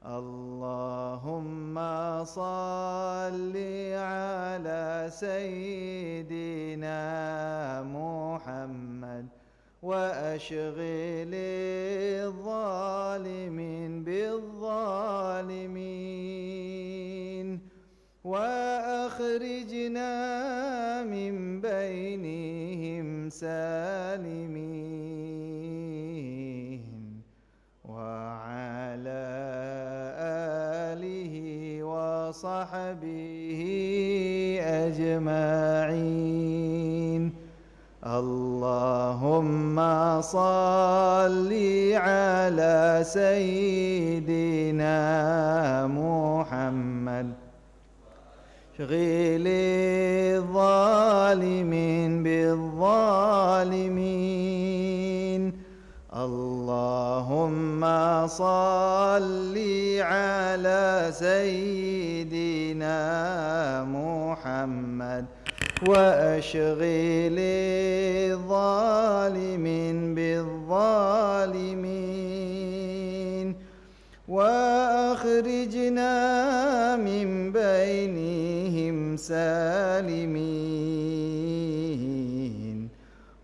اللهم صل على سيدنا محمد وأشغل الظالمين بالظالمين وأخرجنا من بينهم سالمين وعلى آله وصحبه أجمعين. اللهم صل على سيدنا محمد شغل الظالمين بالظالمين. اللهم صل على سيدنا محمد وأشغل الظالمين بالظالمين وأخرجنا من بينهم سالمين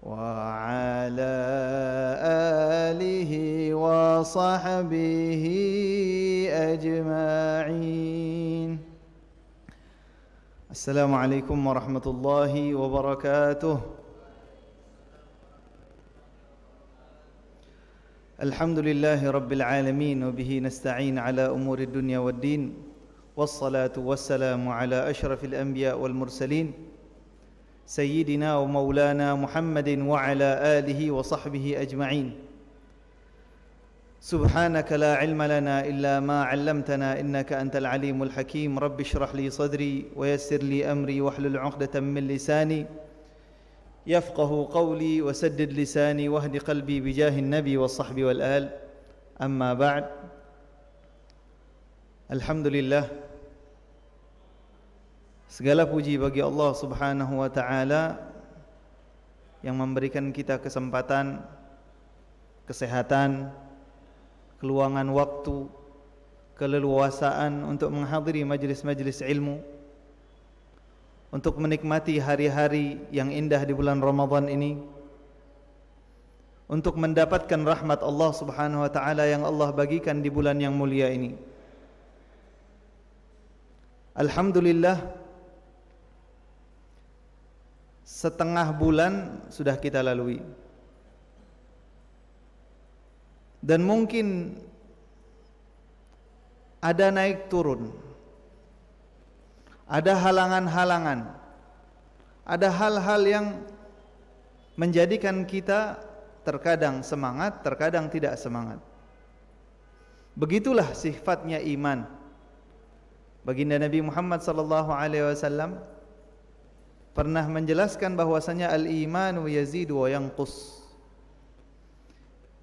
وعلى آله وصحبه أجمعين. السلام عليكم ورحمة الله وبركاته. الحمد لله رب العالمين وبه نستعين على أمور الدنيا والدين والصلاة والسلام على أشرف الأنبياء والمرسلين سيدنا ومولانا محمد وعلى آله وصحبه أجمعين. سبحانك لا علم لنا إلا ما علمتنا إنك أنت العليم الحكيم. رب اشرح لي صدري ويسر لي أمري واحلل عقدة من لساني يفقه قولي وسدد لساني واهد قلبي بجاه النبي والصحب والآل. أما بعد. Alhamdulillah, segala puji bagi Allah Subhanahu wa ta'ala yang memberikan kita kesempatan, kesehatan, keluangan waktu, keleluasaan untuk menghadiri majlis-majlis ilmu, untuk menikmati hari-hari yang indah di bulan Ramadan ini, untuk mendapatkan rahmat Allah Subhanahu wa ta'ala yang Allah bagikan di bulan yang mulia ini. Alhamdulillah, setengah bulan sudah kita lalui. Dan mungkin ada naik turun, ada halangan-halangan, ada hal-hal yang menjadikan kita terkadang semangat, terkadang tidak semangat. Begitulah sifatnya iman. Baginda Nabi Muhammad sallallahu alaihi wasallam pernah menjelaskan bahwasanya al-imanu yazidu wa yanqus.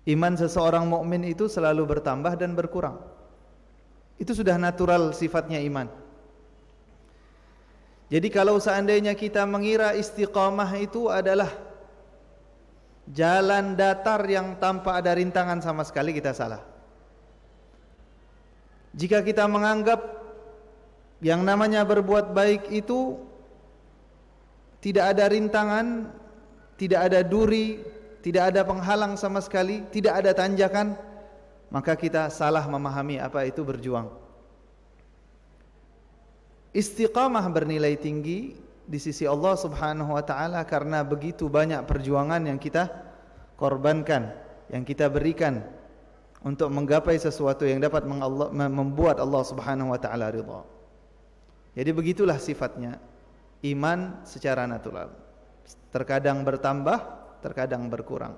Iman seseorang mukmin itu selalu bertambah dan berkurang. Itu sudah natural sifatnya iman. Jadi kalau seandainya kita mengira istiqamah itu adalah jalan datar yang tanpa ada rintangan sama sekali, kita salah. Jika kita menganggap yang namanya berbuat baik itu tidak ada rintangan, tidak ada duri, tidak ada penghalang sama sekali, tidak ada tanjakan, maka kita salah memahami apa itu berjuang. Istiqamah bernilai tinggi di sisi Allah Subhanahu wa ta'ala karena begitu banyak perjuangan yang kita korbankan, yang kita berikan untuk menggapai sesuatu yang dapat membuat Allah Subhanahu wa ta'ala ridha. Jadi begitulah sifatnya iman secara natural. Terkadang bertambah, terkadang berkurang.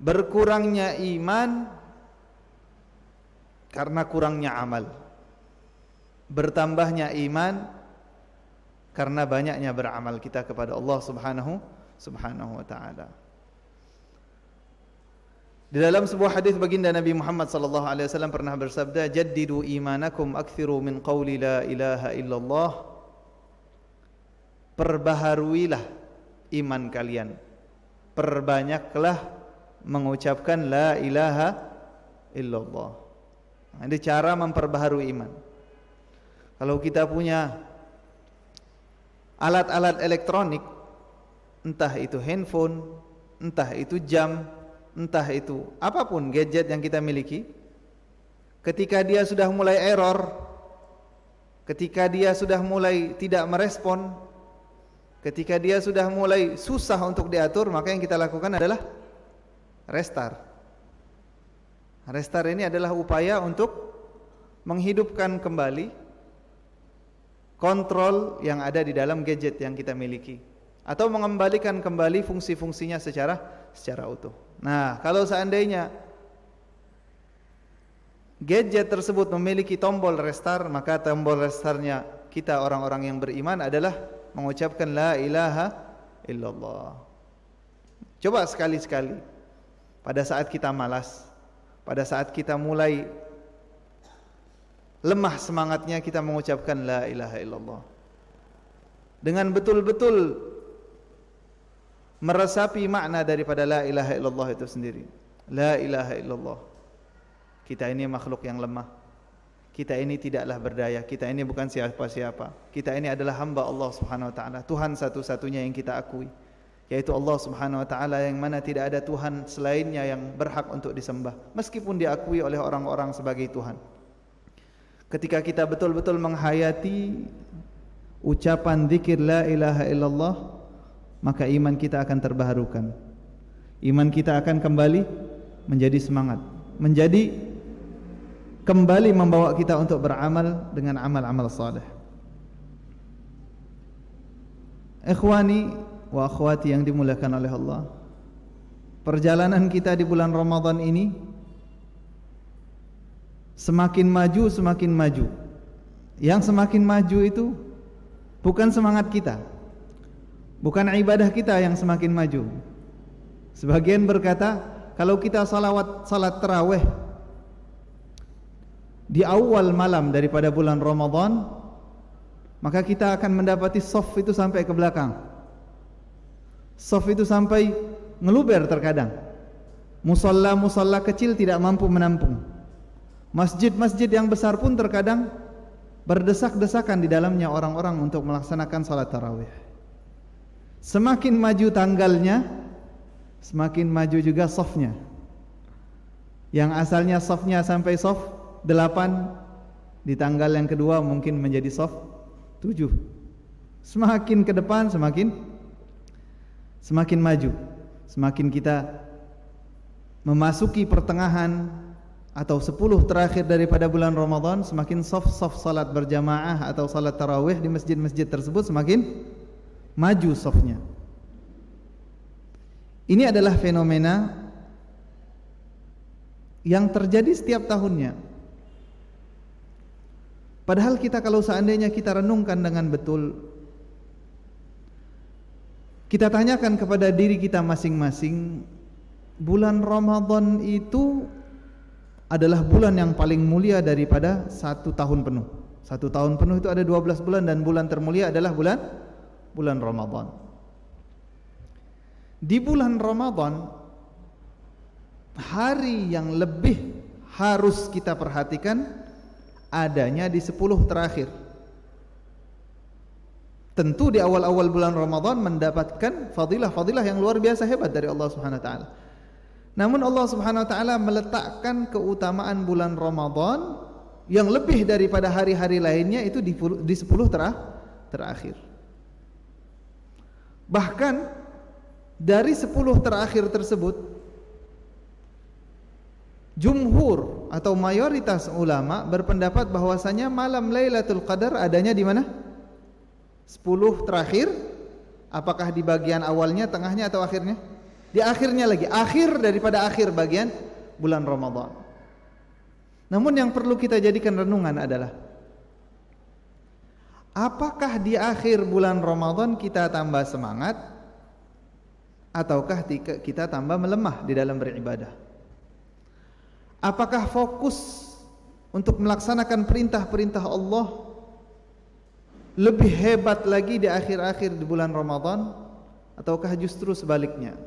Berkurangnya iman karena kurangnya amal. Bertambahnya iman karena banyaknya beramal kita kepada Allah Subhanahu wa ta'ala. Di dalam sebuah hadis baginda Nabi Muhammad sallallahu alaihi wasallam pernah bersabda, "Jaddidu imanakum akthiru min qawli la ilaha illallah." Perbaharuilah iman kalian, perbanyaklah mengucapkan la ilaha illallah. Ini cara memperbaharui iman. Kalau kita punya alat-alat elektronik, entah itu handphone, entah itu jam, entah itu apapun gadget yang kita miliki, ketika dia sudah mulai error, ketika dia sudah mulai tidak merespon, ketika dia sudah mulai susah untuk diatur, maka yang kita lakukan adalah restart. Restart ini adalah upaya untuk menghidupkan kembali kontrol yang ada di dalam gadget yang kita miliki, atau mengembalikan kembali fungsi-fungsinya secara utuh. Nah, kalau seandainya gadget tersebut memiliki tombol restart, maka tombol restartnya kita orang-orang yang beriman adalah mengucapkan la ilaha illallah. Coba sekali-sekali pada saat kita malas, pada saat kita mulai lemah semangatnya, kita mengucapkan la ilaha illallah dengan betul-betul meresapi makna daripada la ilaha illallah itu sendiri. La ilaha illallah, kita ini makhluk yang lemah, kita ini tidaklah berdaya, kita ini bukan siapa-siapa, kita ini adalah hamba Allah subhanahu wa ta'ala, Tuhan satu-satunya yang kita akui, yaitu Allah subhanahu wa ta'ala, yang mana tidak ada Tuhan selainnya yang berhak untuk disembah, meskipun diakui oleh orang-orang sebagai Tuhan. Ketika kita betul-betul menghayati ucapan zikir la ilaha illallah, maka iman kita akan terbaharukan. Iman kita akan kembali menjadi semangat, menjadi kembali membawa kita untuk beramal dengan amal-amal saleh. Ikhwani wa akhwati yang dimuliakan oleh Allah, perjalanan kita di bulan Ramadan ini semakin maju, semakin maju. Yang semakin maju itu bukan semangat kita, bukan ibadah kita yang semakin maju. Sebagian berkata, kalau kita salat tarawih di awal malam daripada bulan Ramadan, maka kita akan mendapati shaf itu sampai ke belakang. Shaf itu sampai ngeluber terkadang. Musalla kecil tidak mampu menampung. Masjid-masjid yang besar pun terkadang berdesak-desakan di dalamnya orang-orang untuk melaksanakan salat tarawih. Semakin maju tanggalnya, semakin maju juga shafnya. Yang asalnya shafnya sampai shaf 8, di tanggal yang kedua mungkin menjadi shaf 7. Semakin ke depan semakin maju. Semakin kita memasuki pertengahan atau 10 terakhir daripada bulan Ramadan, semakin saf-saf salat berjamaah atau salat tarawih di masjid-masjid tersebut semakin maju safnya. Ini adalah fenomena yang terjadi setiap tahunnya. Padahal kita, kalau seandainya kita renungkan dengan betul, kita tanyakan kepada diri kita masing-masing, bulan Ramadan itu adalah bulan yang paling mulia daripada 1 tahun penuh. 1 tahun penuh itu ada 12 bulan, dan bulan termulia adalah bulan Ramadan. Di bulan Ramadan, hari yang lebih harus kita perhatikan adanya di 10 terakhir. Tentu di awal-awal bulan Ramadan mendapatkan fadilah-fadilah yang luar biasa hebat dari Allah Subhanahu wa taala. Namun Allah Subhanahu wa taala meletakkan keutamaan bulan Ramadan yang lebih daripada hari-hari lainnya itu di 10 terakhir. Bahkan dari 10 terakhir tersebut, jumhur atau mayoritas ulama berpendapat bahwasanya malam Lailatul Qadar adanya di mana? 10 terakhir. Apakah di bagian awalnya, tengahnya, atau akhirnya? Di akhirnya lagi, akhir daripada akhir bagian bulan Ramadan. Namun yang perlu kita jadikan renungan adalah, apakah di akhir bulan Ramadan kita tambah semangat, ataukah kita tambah melemah di dalam beribadah? Apakah fokus untuk melaksanakan perintah-perintah Allah lebih hebat lagi di akhir-akhir di bulan Ramadan, ataukah justru sebaliknya?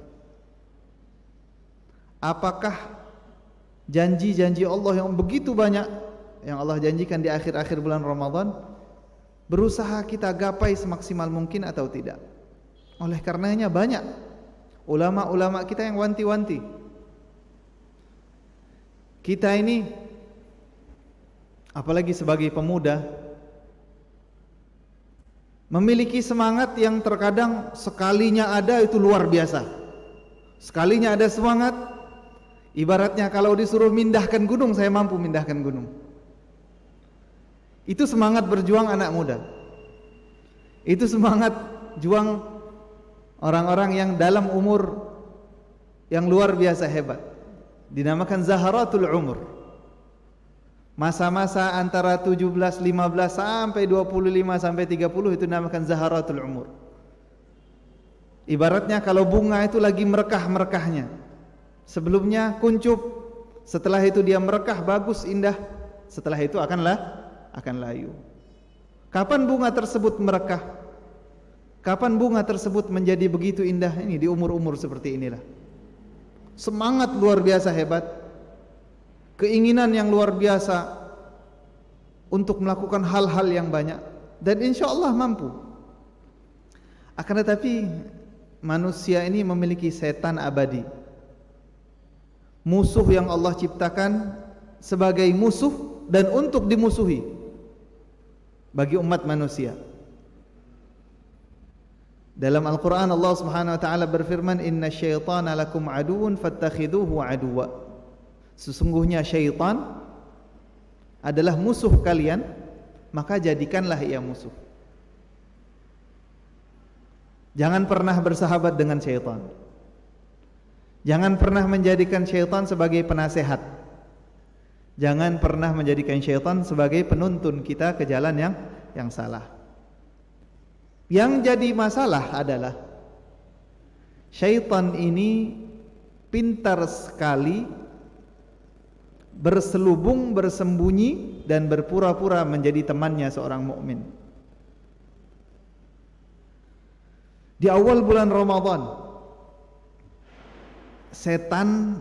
Apakah janji-janji Allah yang begitu banyak yang Allah janjikan di akhir-akhir bulan Ramadan, berusaha kita gapai semaksimal mungkin atau tidak. Oleh karenanya banyak ulama-ulama kita yang wanti-wanti. Kita ini apalagi sebagai pemuda memiliki semangat yang terkadang sekalinya ada itu luar biasa. Sekalinya ada semangat, ibaratnya kalau disuruh mindahkan gunung, saya mampu mindahkan gunung. Itu semangat berjuang anak muda. Itu semangat juang orang-orang yang dalam umur yang luar biasa hebat. Dinamakan zaharatul umur. Masa-masa antara 17, 15 sampai 25 sampai 30 itu dinamakan zaharatul umur. Ibaratnya kalau bunga itu lagi merekah-merekahnya. Sebelumnya kuncup, setelah itu dia merekah bagus indah, setelah itu akan layu. Kapan bunga tersebut merekah? Kapan bunga tersebut menjadi begitu indah? Ini di umur-umur seperti inilah. Semangat luar biasa hebat, keinginan yang luar biasa untuk melakukan hal-hal yang banyak, dan insya Allah mampu. Akan tetapi manusia ini memiliki setan abadi, musuh yang Allah ciptakan sebagai musuh dan untuk dimusuhi bagi umat manusia. Dalam Al-Quran Allah subhanahu wa ta'ala berfirman, inna syaitana lakum aduun fattakhiduhu aduwa. Sesungguhnya syaitan adalah musuh kalian, maka jadikanlah ia musuh. Jangan pernah bersahabat dengan syaitan. Jangan pernah menjadikan syaitan sebagai penasehat. Jangan pernah menjadikan syaitan sebagai penuntun kita ke jalan yang salah. Yang jadi masalah adalah syaitan ini pintar sekali berselubung, bersembunyi dan berpura-pura menjadi temannya seorang mukmin. Di awal bulan Ramadan, setan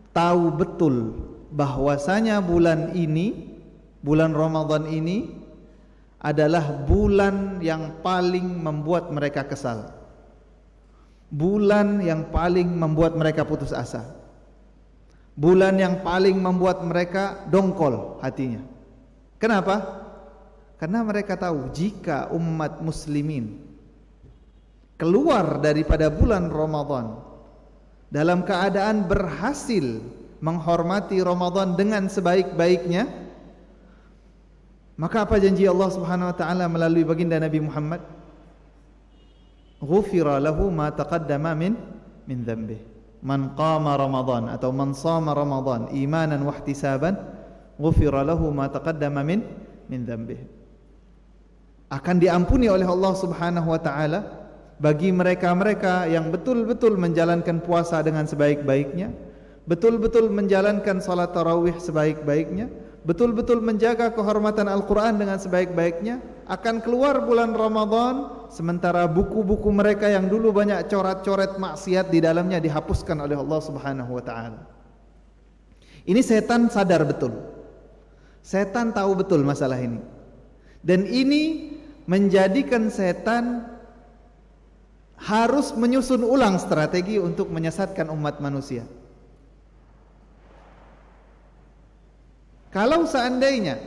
tahu betul bahwasanya bulan ini, bulan Ramadan ini adalah bulan yang paling membuat mereka kesal, bulan yang paling membuat mereka putus asa, bulan yang paling membuat mereka dongkol hatinya. Kenapa? Karena mereka tahu jika umat muslimin keluar daripada bulan Ramadan dalam keadaan berhasil menghormati Ramadan dengan sebaik-baiknya, maka apa janji Allah Subhanahu wa taala melalui baginda Nabi Muhammad? Ghufira lahu ma taqaddama min dhanbih. Man qama Ramadan atau man shama Ramadan imanan wa ihtisaban, ghufira lahu ma taqaddama min dhanbih. Akan diampuni oleh Allah Subhanahu wa taala bagi mereka-mereka yang betul-betul menjalankan puasa dengan sebaik-baiknya, betul-betul menjalankan salat tarawih sebaik-baiknya, betul-betul menjaga kehormatan Al-Quran dengan sebaik-baiknya. Akan keluar bulan Ramadan sementara buku-buku mereka yang dulu banyak coret-coret maksiat di dalamnya dihapuskan oleh Allah Subhanahu wa taala. Ini setan sadar betul. Setan tahu betul masalah ini. Dan ini menjadikan setan harus menyusun ulang strategi untuk menyesatkan umat manusia. Kalau seandainya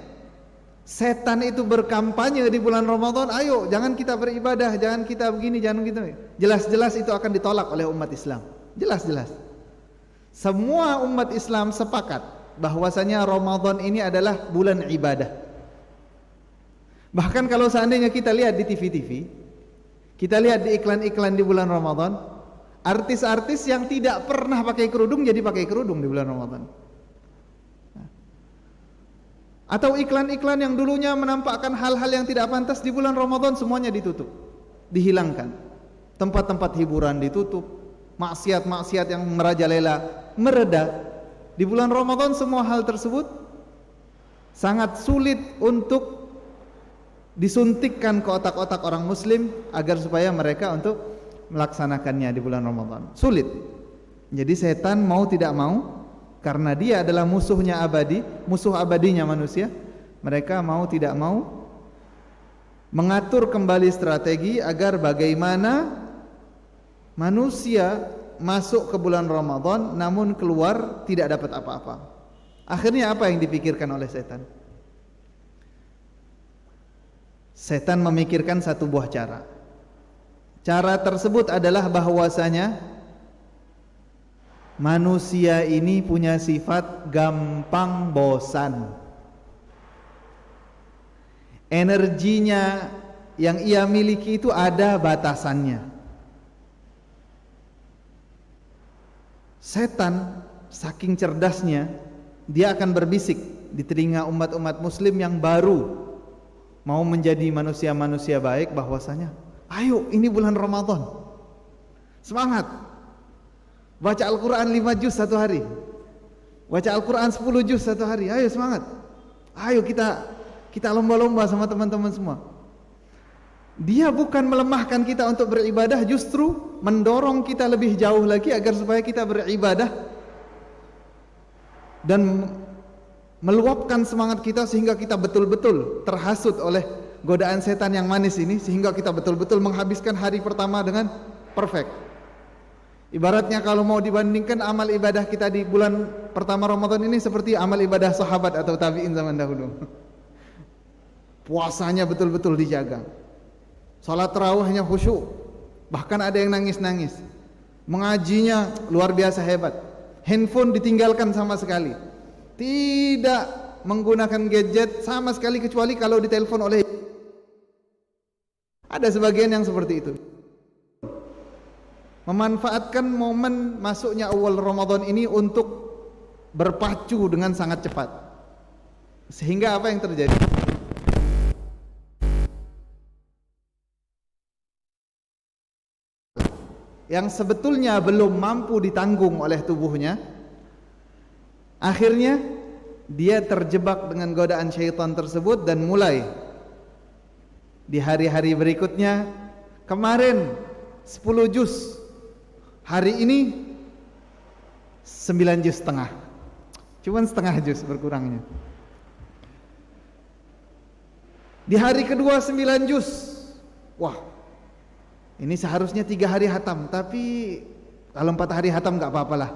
setan itu berkampanye di bulan Ramadan, ayo jangan kita beribadah, jangan kita begini, jangan gitu, jelas-jelas itu akan ditolak oleh umat Islam. Jelas-jelas semua umat Islam sepakat bahwasanya Ramadan ini adalah bulan ibadah. Bahkan kalau seandainya kita lihat di TV-TV, kita lihat di iklan-iklan di bulan Ramadan, artis-artis yang tidak pernah pakai kerudung jadi pakai kerudung di bulan Ramadan. Atau iklan-iklan yang dulunya menampakkan hal-hal yang tidak pantas di bulan Ramadan semuanya ditutup, dihilangkan. Tempat-tempat hiburan ditutup, maksiat-maksiat yang merajalela mereda. Di bulan Ramadan semua hal tersebut sangat sulit untuk disuntikkan ke otak-otak orang muslim agar supaya mereka untuk melaksanakannya di bulan Ramadan. Sulit. Jadi setan mau tidak mau karena dia adalah musuhnya abadi, musuh abadinya manusia. Mereka mau tidak mau mengatur kembali strategi agar bagaimana manusia masuk ke bulan Ramadan namun keluar tidak dapat apa-apa. Akhirnya apa yang dipikirkan oleh setan? Setan memikirkan satu buah cara. Cara tersebut adalah bahwasanya manusia ini punya sifat gampang bosan. Energinya yang ia miliki itu ada batasannya. Setan saking cerdasnya, dia akan berbisik di telinga umat-umat muslim yang baru mau menjadi manusia-manusia baik bahwasanya, ayo ini bulan Ramadan, semangat, baca Al-Quran 5 juz satu hari, baca Al-Quran 10 juz satu hari, ayo semangat, ayo kita lomba-lomba sama teman-teman semua. Dia bukan melemahkan kita untuk beribadah, justru mendorong kita lebih jauh lagi agar supaya kita beribadah dan meluapkan semangat kita sehingga kita betul-betul terhasut oleh godaan setan yang manis ini, sehingga kita betul-betul menghabiskan hari pertama dengan perfect. Ibaratnya kalau mau dibandingkan amal ibadah kita di bulan pertama Ramadan ini seperti amal ibadah sahabat atau tabi'in zaman dahulu. Puasanya betul-betul dijaga, salat tarawihnya khusyuk, bahkan ada yang nangis-nangis, mengajinya luar biasa hebat, handphone ditinggalkan sama sekali, tidak menggunakan gadget sama sekali kecuali kalau ditelepon oleh. Ada sebagian yang seperti itu, memanfaatkan momen masuknya awal Ramadan ini untuk berpacu dengan sangat cepat, sehingga apa yang terjadi? Yang sebetulnya belum mampu ditanggung oleh tubuhnya, akhirnya dia terjebak dengan godaan syaitan tersebut dan mulai di hari-hari berikutnya, kemarin 10 juz, hari ini 9 juz setengah, cuman setengah juz berkurangnya. Di hari kedua 9 juz, wah ini seharusnya 3 hari hatam, tapi kalau 4 hari hatam gak apa-apalah.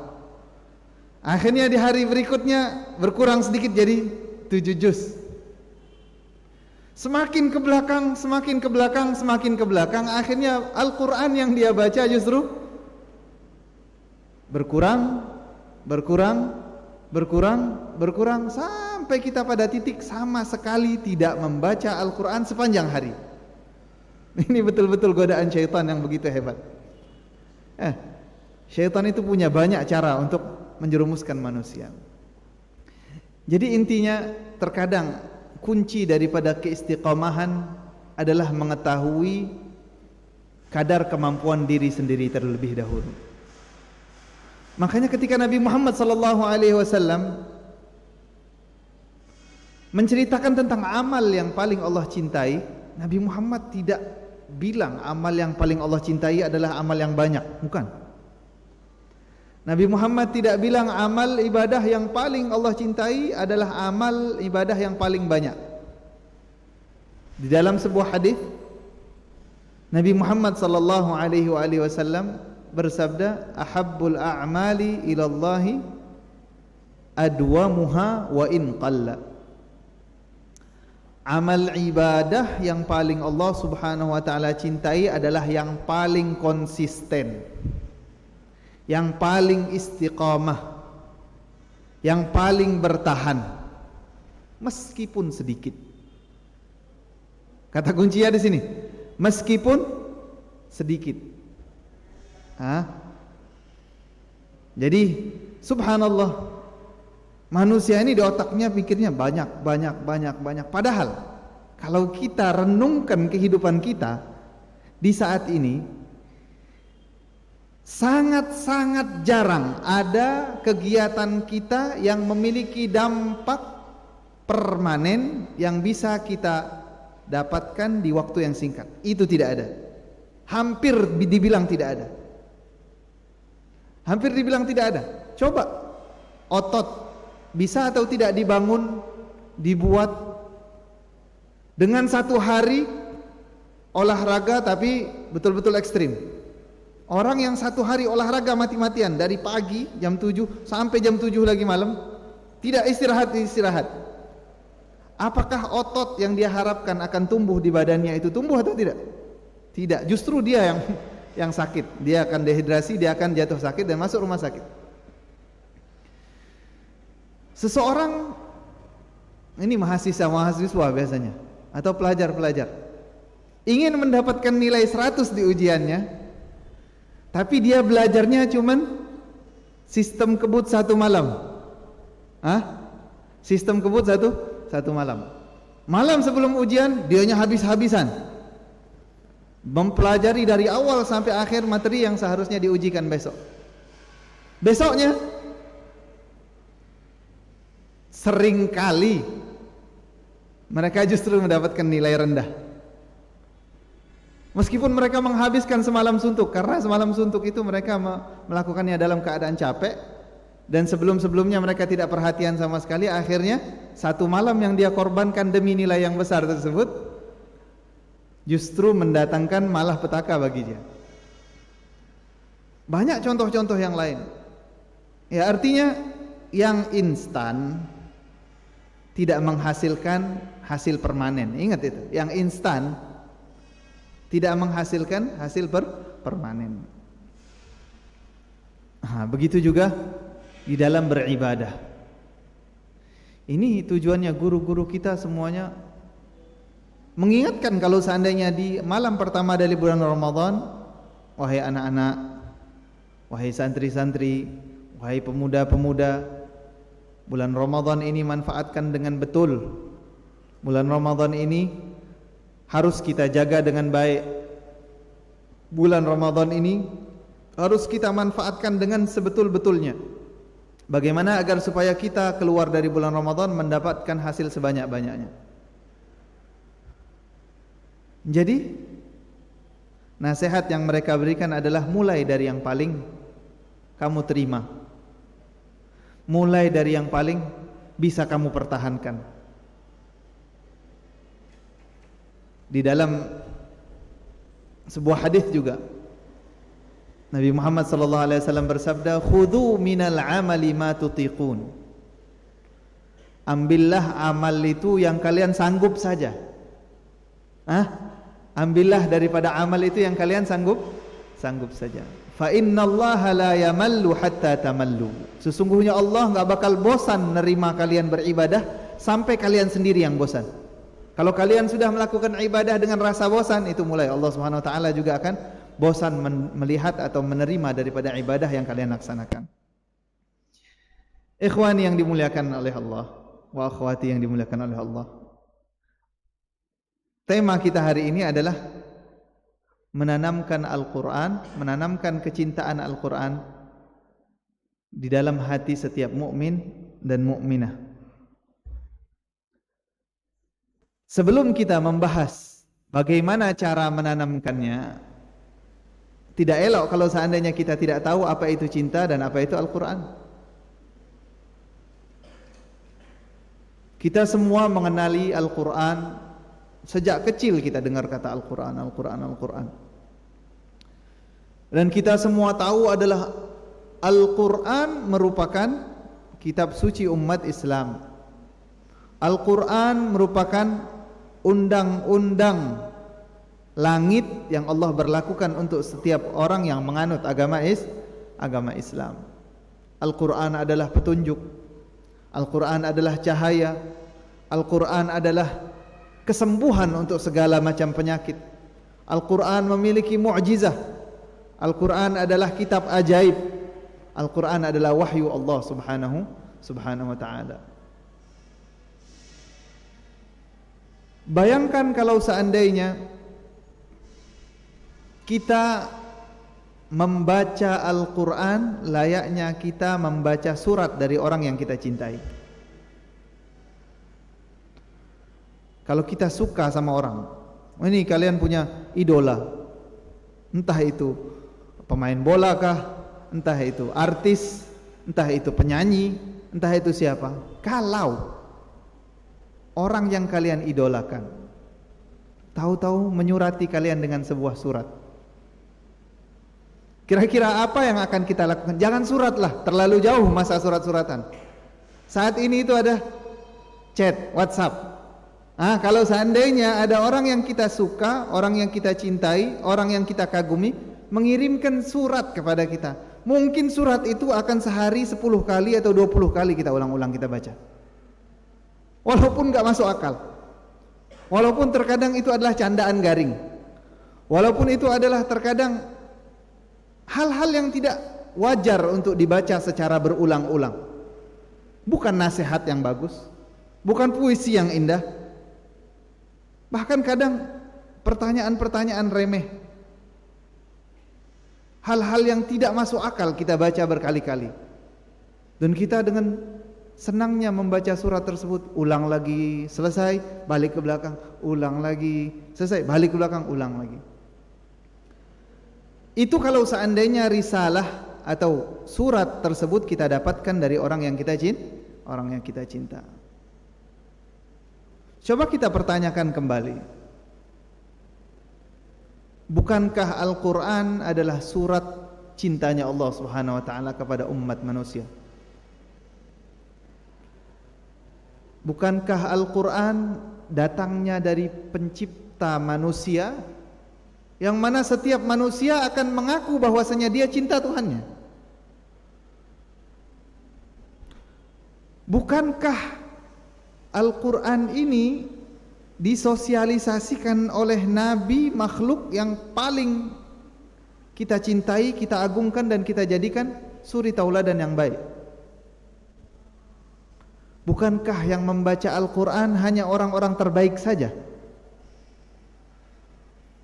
Akhirnya di hari berikutnya berkurang sedikit jadi 7 juz. Semakin ke belakang, semakin ke belakang, semakin ke belakang, akhirnya Al-Quran yang dia baca justru berkurang, berkurang, berkurang, berkurang, sampai kita pada titik sama sekali tidak membaca Al-Quran sepanjang hari. Ini betul-betul godaan syaitan yang begitu hebat. Syaitan itu punya banyak cara untuk menjerumuskan manusia. Jadi intinya, terkadang kunci daripada keistiqomahan adalah mengetahui kadar kemampuan diri sendiri terlebih dahulu. Makanya ketika Nabi Muhammad SAW menceritakan tentang amal yang paling Allah cintai, Nabi Muhammad tidak bilang amal yang paling Allah cintai adalah amal yang banyak, bukan. Nabi Muhammad tidak bilang amal ibadah yang paling Allah cintai adalah amal ibadah yang paling banyak. Di dalam sebuah hadis, Nabi Muhammad sallallahu alaihi wasallam bersabda, "Ahabbul a'mali ilallahi adwamuha wa in qalla." Amal ibadah yang paling Allah subhanahu wa ta'ala cintai adalah yang paling konsisten, yang paling istiqamah, yang paling bertahan, meskipun sedikit. Kata kuncinya di sini, meskipun sedikit. Jadi subhanallah, manusia ini di otaknya pikirnya banyak. Padahal kalau kita renungkan kehidupan kita di saat ini, sangat-sangat jarang ada kegiatan kita yang memiliki dampak permanen yang bisa kita dapatkan di waktu yang singkat. Itu tidak ada. Hampir dibilang tidak ada. Hampir dibilang tidak ada. Coba otot bisa atau tidak dibangun, dibuat dengan satu hari olahraga tapi betul-betul ekstrim. Orang yang satu hari olahraga mati-matian dari pagi jam 7 sampai jam 7 lagi malam, tidak istirahat. Apakah otot yang dia harapkan akan tumbuh di badannya itu tumbuh atau tidak? Tidak, justru dia yang sakit. Dia akan dehidrasi, dia akan jatuh sakit dan masuk rumah sakit. Seseorang, ini mahasiswa biasanya, atau pelajar-pelajar, ingin mendapatkan nilai 100 di ujiannya, tapi dia belajarnya cuman sistem kebut satu malam. Sistem kebut satu malam. Malam sebelum ujian, dianya habis-habisan mempelajari dari awal sampai akhir materi yang seharusnya diujikan besok. Besoknya seringkali mereka justru mendapatkan nilai rendah, meskipun mereka menghabiskan semalam suntuk. Karena semalam suntuk itu mereka melakukannya dalam keadaan capek, dan sebelum-sebelumnya mereka tidak perhatian sama sekali. Akhirnya satu malam yang dia korbankan demi nilai yang besar tersebut justru mendatangkan malah petaka bagi dia. Banyak contoh-contoh yang lain. Ya, artinya yang instan tidak menghasilkan hasil permanen. Ingat itu, yang instan tidak menghasilkan hasil permanen. Begitu juga di dalam beribadah. Ini tujuannya guru-guru kita semuanya mengingatkan, kalau seandainya di malam pertama dari bulan Ramadan, wahai anak-anak, wahai santri-santri, wahai pemuda-pemuda, bulan Ramadan ini manfaatkan dengan betul. Bulan Ramadan ini harus kita jaga dengan baik. Bulan Ramadan ini harus kita manfaatkan dengan sebetul-betulnya. Bagaimana agar supaya kita keluar dari bulan Ramadan mendapatkan hasil sebanyak-banyaknya. Jadi nasihat yang mereka berikan adalah mulai dari yang paling kamu terima, mulai dari yang paling bisa kamu pertahankan. Di dalam sebuah hadis juga Nabi Muhammad SAW bersabda, "Khudhu minal amali ma tutiqun." Ambillah amal itu yang kalian sanggup saja. Ambillah daripada amal itu yang kalian sanggup saja. Fa innallaha la yamallu hatta tamallu. Sesungguhnya Allah enggak bakal bosan nerima kalian beribadah sampai kalian sendiri yang bosan. Kalau kalian sudah melakukan ibadah dengan rasa bosan, itu mulai Allah Subhanahu wa taala juga akan bosan melihat atau menerima daripada ibadah yang kalian laksanakan. Ikhwani yang dimuliakan oleh Allah, wa akhwati yang dimuliakan oleh Allah. Tema kita hari ini adalah menanamkan Al-Quran, menanamkan kecintaan Al-Quran di dalam hati setiap mukmin dan mukminah. Sebelum kita membahas bagaimana cara menanamkannya, tidak elok kalau seandainya kita tidak tahu apa itu cinta dan apa itu Al-Quran. Kita semua mengenali Al-Quran. Sejak kecil kita dengar kata Al-Quran, Al-Quran, Al-Quran. Dan kita semua tahu adalah Al-Quran merupakan kitab suci umat Islam. Al-Quran merupakan undang-undang langit yang Allah berlakukan untuk setiap orang yang menganut agama Islam. Al-Quran adalah petunjuk, Al-Quran adalah cahaya, Al-Quran adalah kesembuhan untuk segala macam penyakit. Al-Quran memiliki mu'jizah. Al-Quran adalah kitab ajaib. Al-Quran adalah wahyu Allah subhanahu wa ta'ala. Bayangkan kalau seandainya kita membaca Al-Quran layaknya kita membaca surat dari orang yang kita cintai. Kalau kita suka sama orang, ini kalian punya idola, entah itu pemain bola kah, entah itu artis, entah itu penyanyi, entah itu siapa, kalau orang yang kalian idolakan tahu-tahu menyurati kalian dengan sebuah surat, kira-kira apa yang akan kita lakukan? Jangan suratlah, terlalu jauh masa surat-suratan. Saat ini itu ada chat, WhatsApp. Kalau seandainya ada orang yang kita suka, orang yang kita cintai, orang yang kita kagumi mengirimkan surat kepada kita, mungkin surat itu akan sehari 10 kali atau 20 kali kita ulang-ulang kita baca. Walaupun gak masuk akal, walaupun terkadang itu adalah candaan garing, walaupun itu adalah terkadang hal-hal yang tidak wajar untuk dibaca secara berulang-ulang, bukan nasihat yang bagus, bukan puisi yang indah, bahkan kadang pertanyaan-pertanyaan remeh, hal-hal yang tidak masuk akal kita baca berkali-kali, dan kita dengan senangnya membaca surat tersebut, ulang lagi, selesai, balik ke belakang, ulang lagi, selesai, balik ke belakang, ulang lagi. Itu kalau seandainya risalah atau surat tersebut kita dapatkan dari orang yang kita cinta. Coba kita pertanyakan kembali, bukankah Al-Quran adalah surat cintanya Allah Subhanahu wa ta'ala kepada umat manusia? Bukankah Al-Quran datangnya dari pencipta manusia, yang mana setiap manusia akan mengaku bahwasanya dia cinta Tuhannya? Bukankah Al-Quran ini disosialisasikan oleh Nabi, makhluk yang paling kita cintai, kita agungkan, dan kita jadikan suri tauladan yang baik? Bukankah yang membaca Al-Quran hanya orang-orang terbaik saja?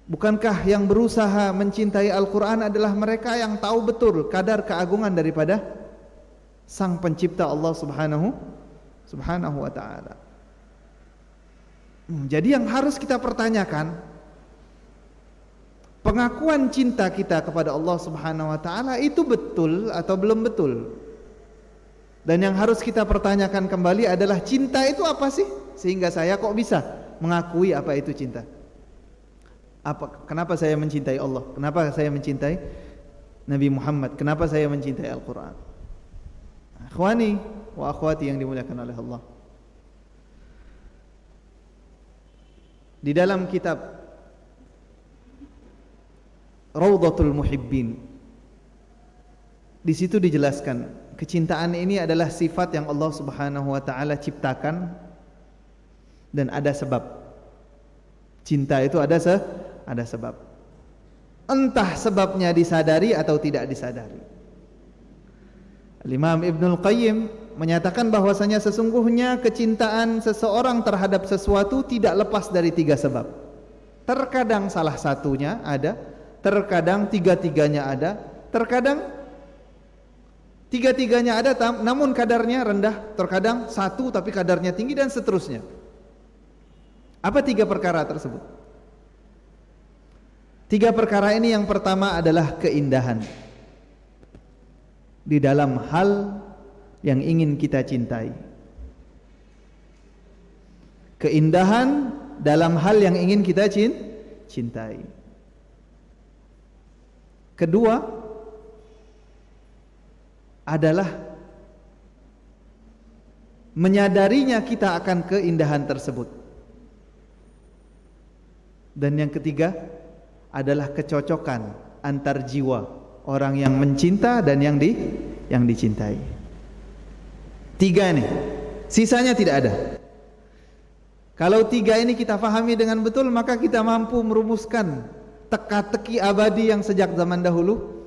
Bukankah yang berusaha mencintai Al-Quran adalah mereka yang tahu betul kadar keagungan daripada Sang Pencipta Allah Subhanahu wa ta'ala? Jadi yang harus kita pertanyakan, pengakuan cinta kita kepada Allah Subhanahu wa ta'ala itu betul atau belum betul? Dan yang harus kita pertanyakan kembali adalah, cinta itu apa sih? Sehingga saya kok bisa mengakui apa itu cinta? Kenapa saya mencintai Allah? Kenapa saya mencintai Nabi Muhammad? Kenapa saya mencintai Al-Quran? Akhwani wa akhwati yang dimuliakan oleh Allah, di dalam kitab Rawdatul Muhibbin, di situ dijelaskan, kecintaan ini adalah sifat yang Allah Subhanahu wa ta'ala ciptakan, dan ada sebab. Cinta itu ada sebab. Entah sebabnya disadari atau tidak disadari. Imam Ibnul Qayyim menyatakan bahwasanya sesungguhnya kecintaan seseorang terhadap sesuatu tidak lepas dari 3 sebab. Terkadang salah satunya ada, terkadang tiga-tiganya ada, terkadang tiga-tiganya ada namun kadarnya rendah, terkadang satu tapi kadarnya tinggi, dan seterusnya. Apa 3 perkara tersebut? 3 perkara ini, yang pertama adalah keindahan di dalam hal yang ingin kita cintai. Keindahan dalam hal yang ingin kita cintai. Kedua adalah menyadarinya kita akan keindahan tersebut. Dan yang ketiga adalah kecocokan antar jiwa orang yang mencinta dan yang dicintai. 3 ini, sisanya tidak ada. Kalau 3 ini kita fahami dengan betul, maka kita mampu merumuskan teka-teki abadi yang sejak zaman dahulu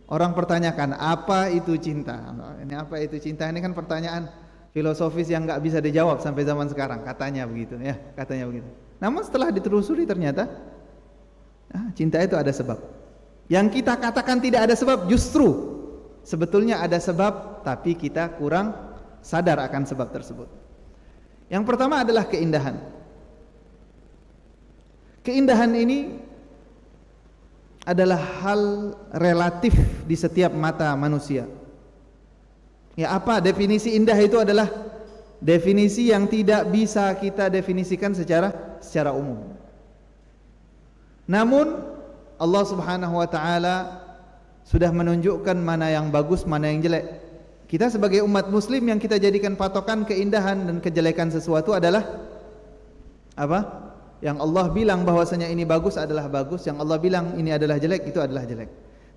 orang pertanyakan, apa itu cinta? Ini apa itu cinta? Ini kan pertanyaan filosofis yang nggak bisa dijawab sampai zaman sekarang, katanya begitu ya, katanya begitu. Namun setelah ditelusuri ternyata cinta itu ada sebab. Yang kita katakan tidak ada sebab, justru sebetulnya ada sebab, tapi kita kurang sadar akan sebab tersebut. Yang pertama adalah keindahan. Keindahan ini adalah hal relatif di setiap mata manusia. Ya, apa definisi indah itu adalah definisi yang tidak bisa kita definisikan secara umum. Namun Allah Subhanahu wa taala sudah menunjukkan mana yang bagus, mana yang jelek. Kita sebagai umat muslim yang kita jadikan patokan keindahan dan kejelekan sesuatu adalah apa? Yang Allah bilang bahwasanya ini bagus adalah bagus, yang Allah bilang ini adalah jelek itu adalah jelek.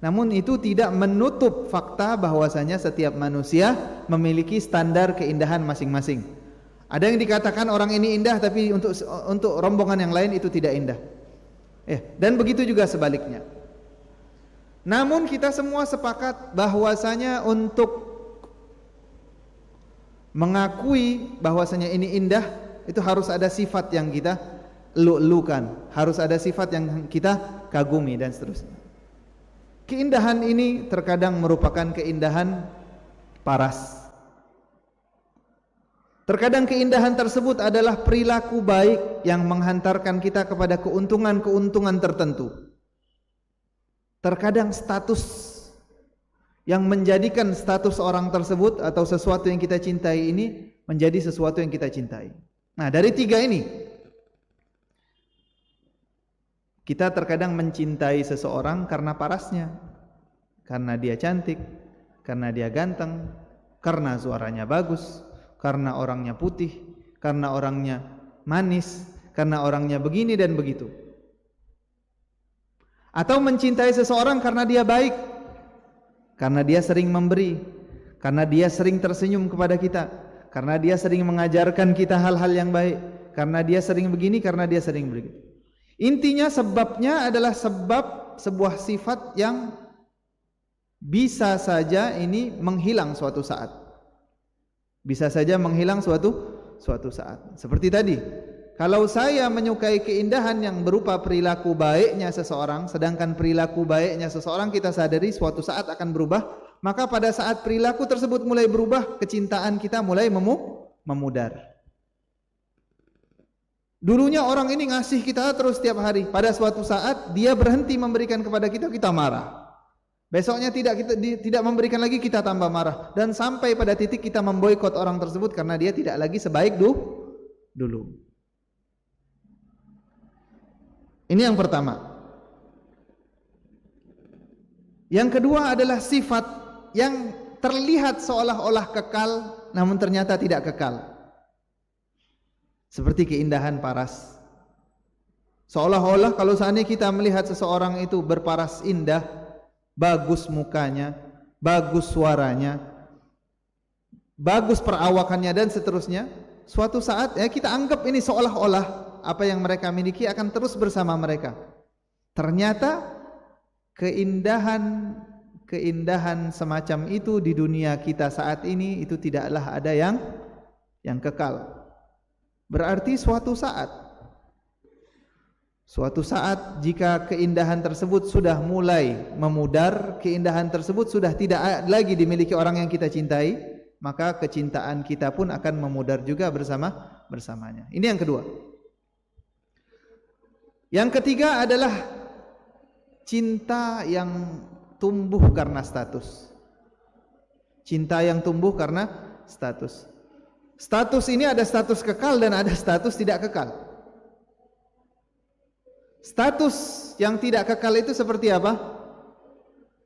Namun itu tidak menutup fakta bahwasanya setiap manusia memiliki standar keindahan masing-masing. Ada yang dikatakan orang ini indah tapi untuk rombongan yang lain itu tidak indah. Dan begitu juga sebaliknya. Namun kita semua sepakat bahwasanya untuk mengakui bahwasanya ini indah itu harus ada sifat yang kita elu-elukan, harus ada sifat yang kita kagumi dan seterusnya. Keindahan ini terkadang merupakan keindahan paras. Terkadang keindahan tersebut adalah perilaku baik yang menghantarkan kita kepada keuntungan-keuntungan tertentu. Terkadang status yang menjadikan status orang tersebut atau sesuatu yang kita cintai ini menjadi sesuatu yang kita cintai. Nah, dari tiga ini kita terkadang mencintai seseorang karena parasnya, karena dia cantik, karena dia ganteng, karena suaranya bagus, karena orangnya putih, karena orangnya manis, karena orangnya begini dan begitu. Atau mencintai seseorang karena dia baik, karena dia sering memberi, karena dia sering tersenyum kepada kita, karena dia sering mengajarkan kita hal-hal yang baik, karena dia sering begini, karena dia sering begitu. Intinya sebabnya adalah sebab sebuah sifat yang bisa saja ini menghilang suatu saat. Bisa saja menghilang suatu saat. Seperti tadi, kalau saya menyukai keindahan yang berupa perilaku baiknya seseorang, sedangkan perilaku baiknya seseorang kita sadari suatu saat akan berubah, maka pada saat perilaku tersebut mulai berubah, kecintaan kita mulai memudar. Dulunya orang ini ngasih kita terus setiap hari, pada suatu saat dia berhenti memberikan kepada kita, kita marah. Besoknya tidak memberikan lagi, kita tambah marah, dan sampai pada titik kita memboikot orang tersebut karena dia tidak lagi sebaik dulu. Ini yang pertama. Yang kedua adalah sifat yang terlihat seolah-olah kekal, namun ternyata tidak kekal. Seperti keindahan paras. Seolah-olah kalau seandainya kita melihat seseorang itu berparas indah, bagus mukanya, bagus suaranya, bagus perawakannya dan seterusnya, suatu saat kita anggap ini seolah-olah apa yang mereka miliki akan terus bersama mereka. Ternyata keindahan semacam itu di dunia kita saat ini itu tidaklah ada yang kekal. Berarti suatu saat jika keindahan tersebut sudah mulai memudar, keindahan tersebut sudah tidak lagi dimiliki orang yang kita cintai, maka kecintaan kita pun akan memudar juga bersamanya. Ini yang kedua. Yang ketiga adalah cinta yang tumbuh karena status. Cinta yang tumbuh karena status. Status ini ada status kekal dan ada status tidak kekal. Status yang tidak kekal itu seperti apa?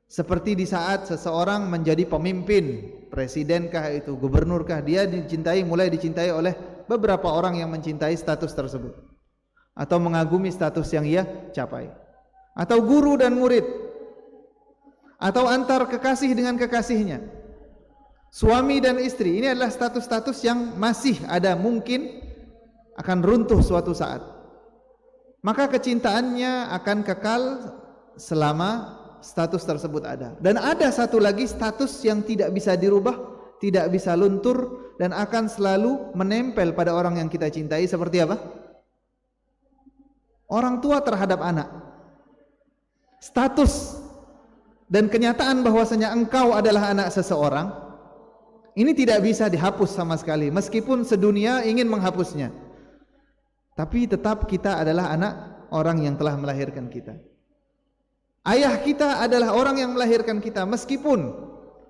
Seperti di saat seseorang menjadi pemimpin, presidenkah itu, gubernurkah, dia mulai dicintai oleh beberapa orang yang mencintai status tersebut atau mengagumi status yang ia capai. Atau guru dan murid, atau antar kekasih dengan kekasihnya, suami dan istri, ini adalah status-status yang masih ada mungkin akan runtuh suatu saat. Maka kecintaannya akan kekal selama status tersebut ada. Dan ada satu lagi status yang tidak bisa dirubah, tidak bisa luntur, dan akan selalu menempel pada orang yang kita cintai. Seperti apa? Orang tua terhadap anak. Status dan kenyataan bahwasanya engkau adalah anak seseorang ini tidak bisa dihapus sama sekali, meskipun sedunia ingin menghapusnya. Tapi tetap kita adalah anak orang yang telah melahirkan kita. Ayah kita adalah orang yang melahirkan kita, meskipun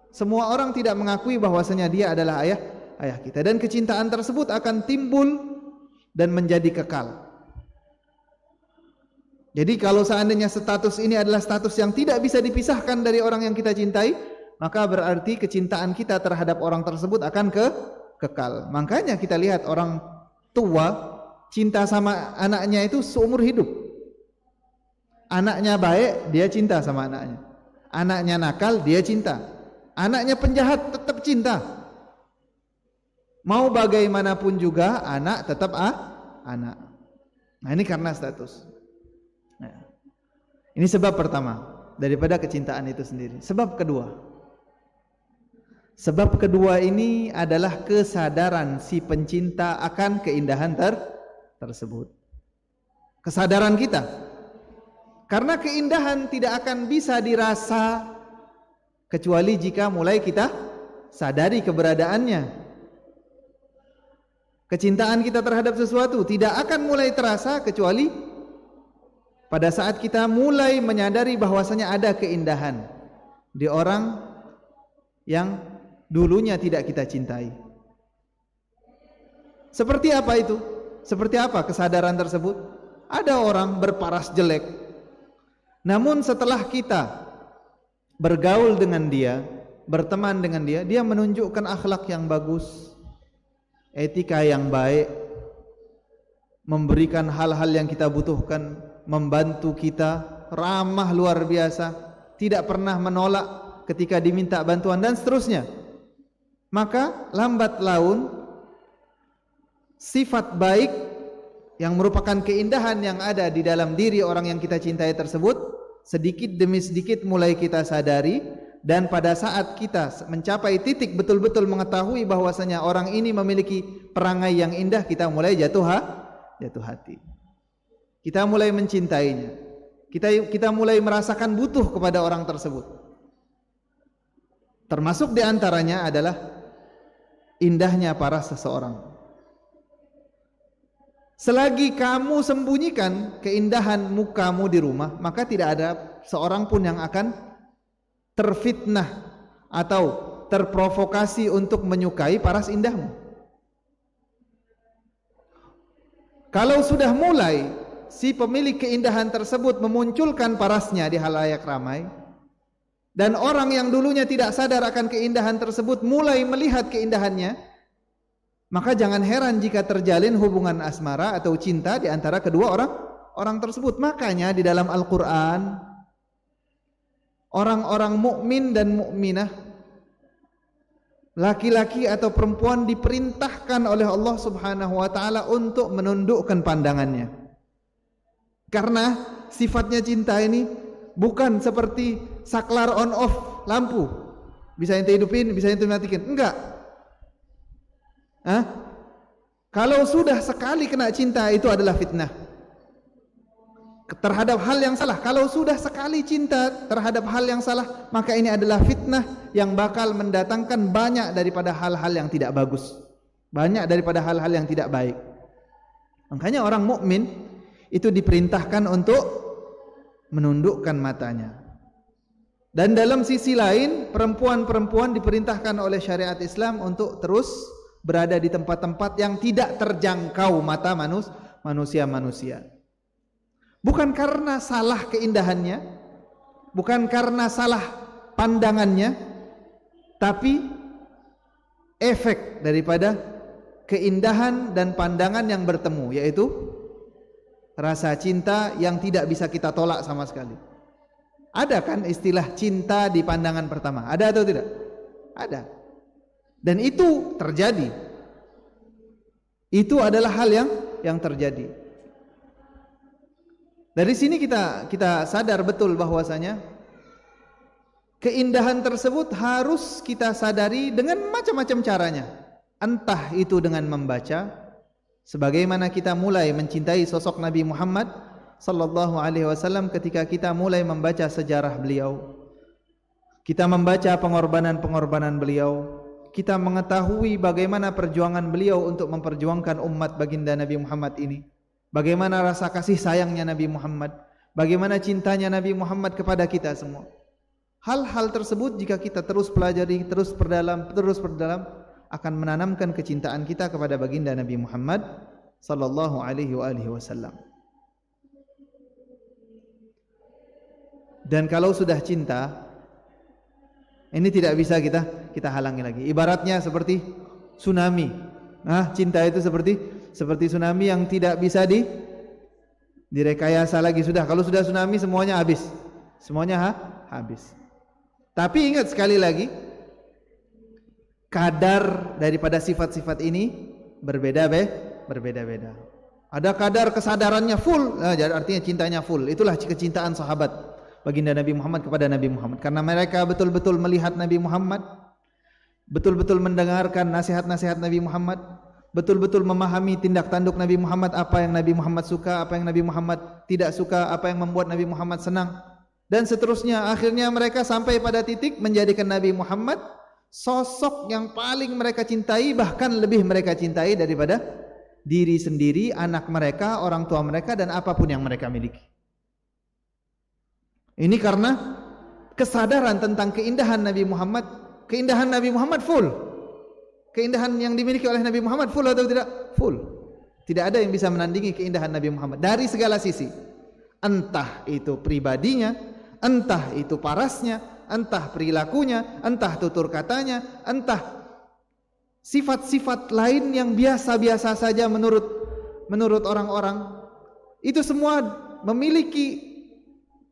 Semua orang tidak mengakui bahwasanya dia adalah ayah kita, dan kecintaan tersebut akan timbul dan menjadi kekal. Jadi kalau seandainya status ini adalah status yang tidak bisa dipisahkan dari orang yang kita cintai, maka berarti kecintaan kita terhadap orang tersebut akan kekal. Makanya kita lihat orang tua cinta sama anaknya itu seumur hidup. Anaknya baik, dia cinta sama anaknya. Anaknya nakal, dia cinta. Anaknya penjahat, tetap cinta. Mau bagaimanapun juga, anak tetap anak. Nah, ini karena status. Nah, ini sebab pertama daripada kecintaan itu sendiri. Sebab kedua ini adalah kesadaran si pencinta akan keindahan tersebut. Kesadaran kita, karena keindahan tidak akan bisa dirasa kecuali jika mulai kita sadari keberadaannya. Kecintaan kita terhadap sesuatu tidak akan mulai terasa kecuali pada saat kita mulai menyadari bahwasanya ada keindahan di orang yang dulunya tidak kita cintai. Seperti apa itu? Seperti apa kesadaran tersebut? Ada orang berparas jelek, namun setelah kita bergaul dengan dia, berteman dengan dia, dia menunjukkan akhlak yang bagus, etika yang baik, memberikan hal-hal yang kita butuhkan, membantu kita, ramah luar biasa, tidak pernah menolak ketika diminta bantuan dan seterusnya. Maka lambat laun sifat baik yang merupakan keindahan yang ada di dalam diri orang yang kita cintai tersebut sedikit demi sedikit mulai kita sadari, dan pada saat kita mencapai titik betul-betul mengetahui bahwasanya orang ini memiliki perangai yang indah, kita mulai jatuh hati. Kita mulai mencintainya. Kita mulai merasakan butuh kepada orang tersebut. Termasuk di antaranya adalah indahnya paras seseorang. Selagi kamu sembunyikan keindahan mukamu di rumah, maka tidak ada seorang pun yang akan terfitnah atau terprovokasi untuk menyukai paras indahmu. Kalau sudah mulai si pemilik keindahan tersebut memunculkan parasnya di halayak ramai, dan orang yang dulunya tidak sadar akan keindahan tersebut mulai melihat keindahannya, maka jangan heran jika terjalin hubungan asmara atau cinta di antara kedua orang tersebut. Makanya di dalam Al-Quran, orang-orang mukmin dan mukminah, laki-laki atau perempuan, diperintahkan oleh Allah Subhanahu wa taala untuk menundukkan pandangannya. Karena sifatnya cinta ini bukan seperti saklar on off lampu, bisa ente hidupin, bisa ente matikan. Enggak. Kalau sudah sekali kena cinta, itu adalah fitnah terhadap hal yang salah. Kalau sudah sekali cinta terhadap hal yang salah, maka ini adalah fitnah yang bakal mendatangkan banyak daripada hal-hal yang tidak bagus, banyak daripada hal-hal yang tidak baik. Makanya orang mukmin itu diperintahkan untuk menundukkan matanya. Dan dalam sisi lain, perempuan-perempuan diperintahkan oleh syariat Islam untuk terus berada di tempat-tempat yang tidak terjangkau mata manusia-manusia. Bukan karena salah keindahannya, bukan karena salah pandangannya, tapi efek daripada keindahan dan pandangan yang bertemu, yaitu rasa cinta yang tidak bisa kita tolak sama sekali. Ada kan istilah cinta di pandangan pertama? Ada atau tidak? Ada. Dan itu terjadi. Itu adalah hal yang terjadi. Dari sini kita sadar betul bahwasanya keindahan tersebut harus kita sadari dengan macam-macam caranya. Entah itu dengan membaca, sebagaimana kita mulai mencintai sosok Nabi Muhammad sallallahu alaihi wasallam ketika kita mulai membaca sejarah beliau. Kita membaca pengorbanan-pengorbanan beliau. Kita mengetahui bagaimana perjuangan beliau untuk memperjuangkan umat baginda Nabi Muhammad ini. Bagaimana rasa kasih sayangnya Nabi Muhammad, bagaimana cintanya Nabi Muhammad kepada kita semua. Hal-hal tersebut jika kita terus pelajari, terus perdalam akan menanamkan kecintaan kita kepada baginda Nabi Muhammad sallallahu alaihi wasallam. Dan kalau sudah cinta, ini tidak bisa kita halangi lagi. Ibaratnya seperti tsunami. Nah, cinta itu seperti tsunami yang tidak bisa direkayasa lagi. Sudah, kalau sudah tsunami semuanya habis. Semuanya habis. Tapi ingat sekali lagi, kadar daripada sifat-sifat ini berbeda-beda. Ada kadar kesadarannya full, jadi artinya cintanya full. Itulah kecintaan sahabat baginda Nabi Muhammad kepada Nabi Muhammad. Karena mereka betul-betul melihat Nabi Muhammad, betul-betul mendengarkan nasihat-nasihat Nabi Muhammad, betul-betul memahami tindak tanduk Nabi Muhammad, apa yang Nabi Muhammad suka, apa yang Nabi Muhammad tidak suka, apa yang membuat Nabi Muhammad senang, dan seterusnya. Akhirnya mereka sampai pada titik menjadikan Nabi Muhammad sosok yang paling mereka cintai, bahkan lebih mereka cintai daripada diri sendiri, anak mereka, orang tua mereka, dan apapun yang mereka miliki. Ini karena kesadaran tentang keindahan Nabi Muhammad. Keindahan Nabi Muhammad full. Keindahan yang dimiliki oleh Nabi Muhammad full atau tidak? Full. Tidak ada yang bisa menandingi keindahan Nabi Muhammad dari segala sisi. Entah itu pribadinya, entah itu parasnya, entah perilakunya, entah tutur katanya, entah sifat-sifat lain yang biasa-biasa saja menurut orang-orang. Itu semua memiliki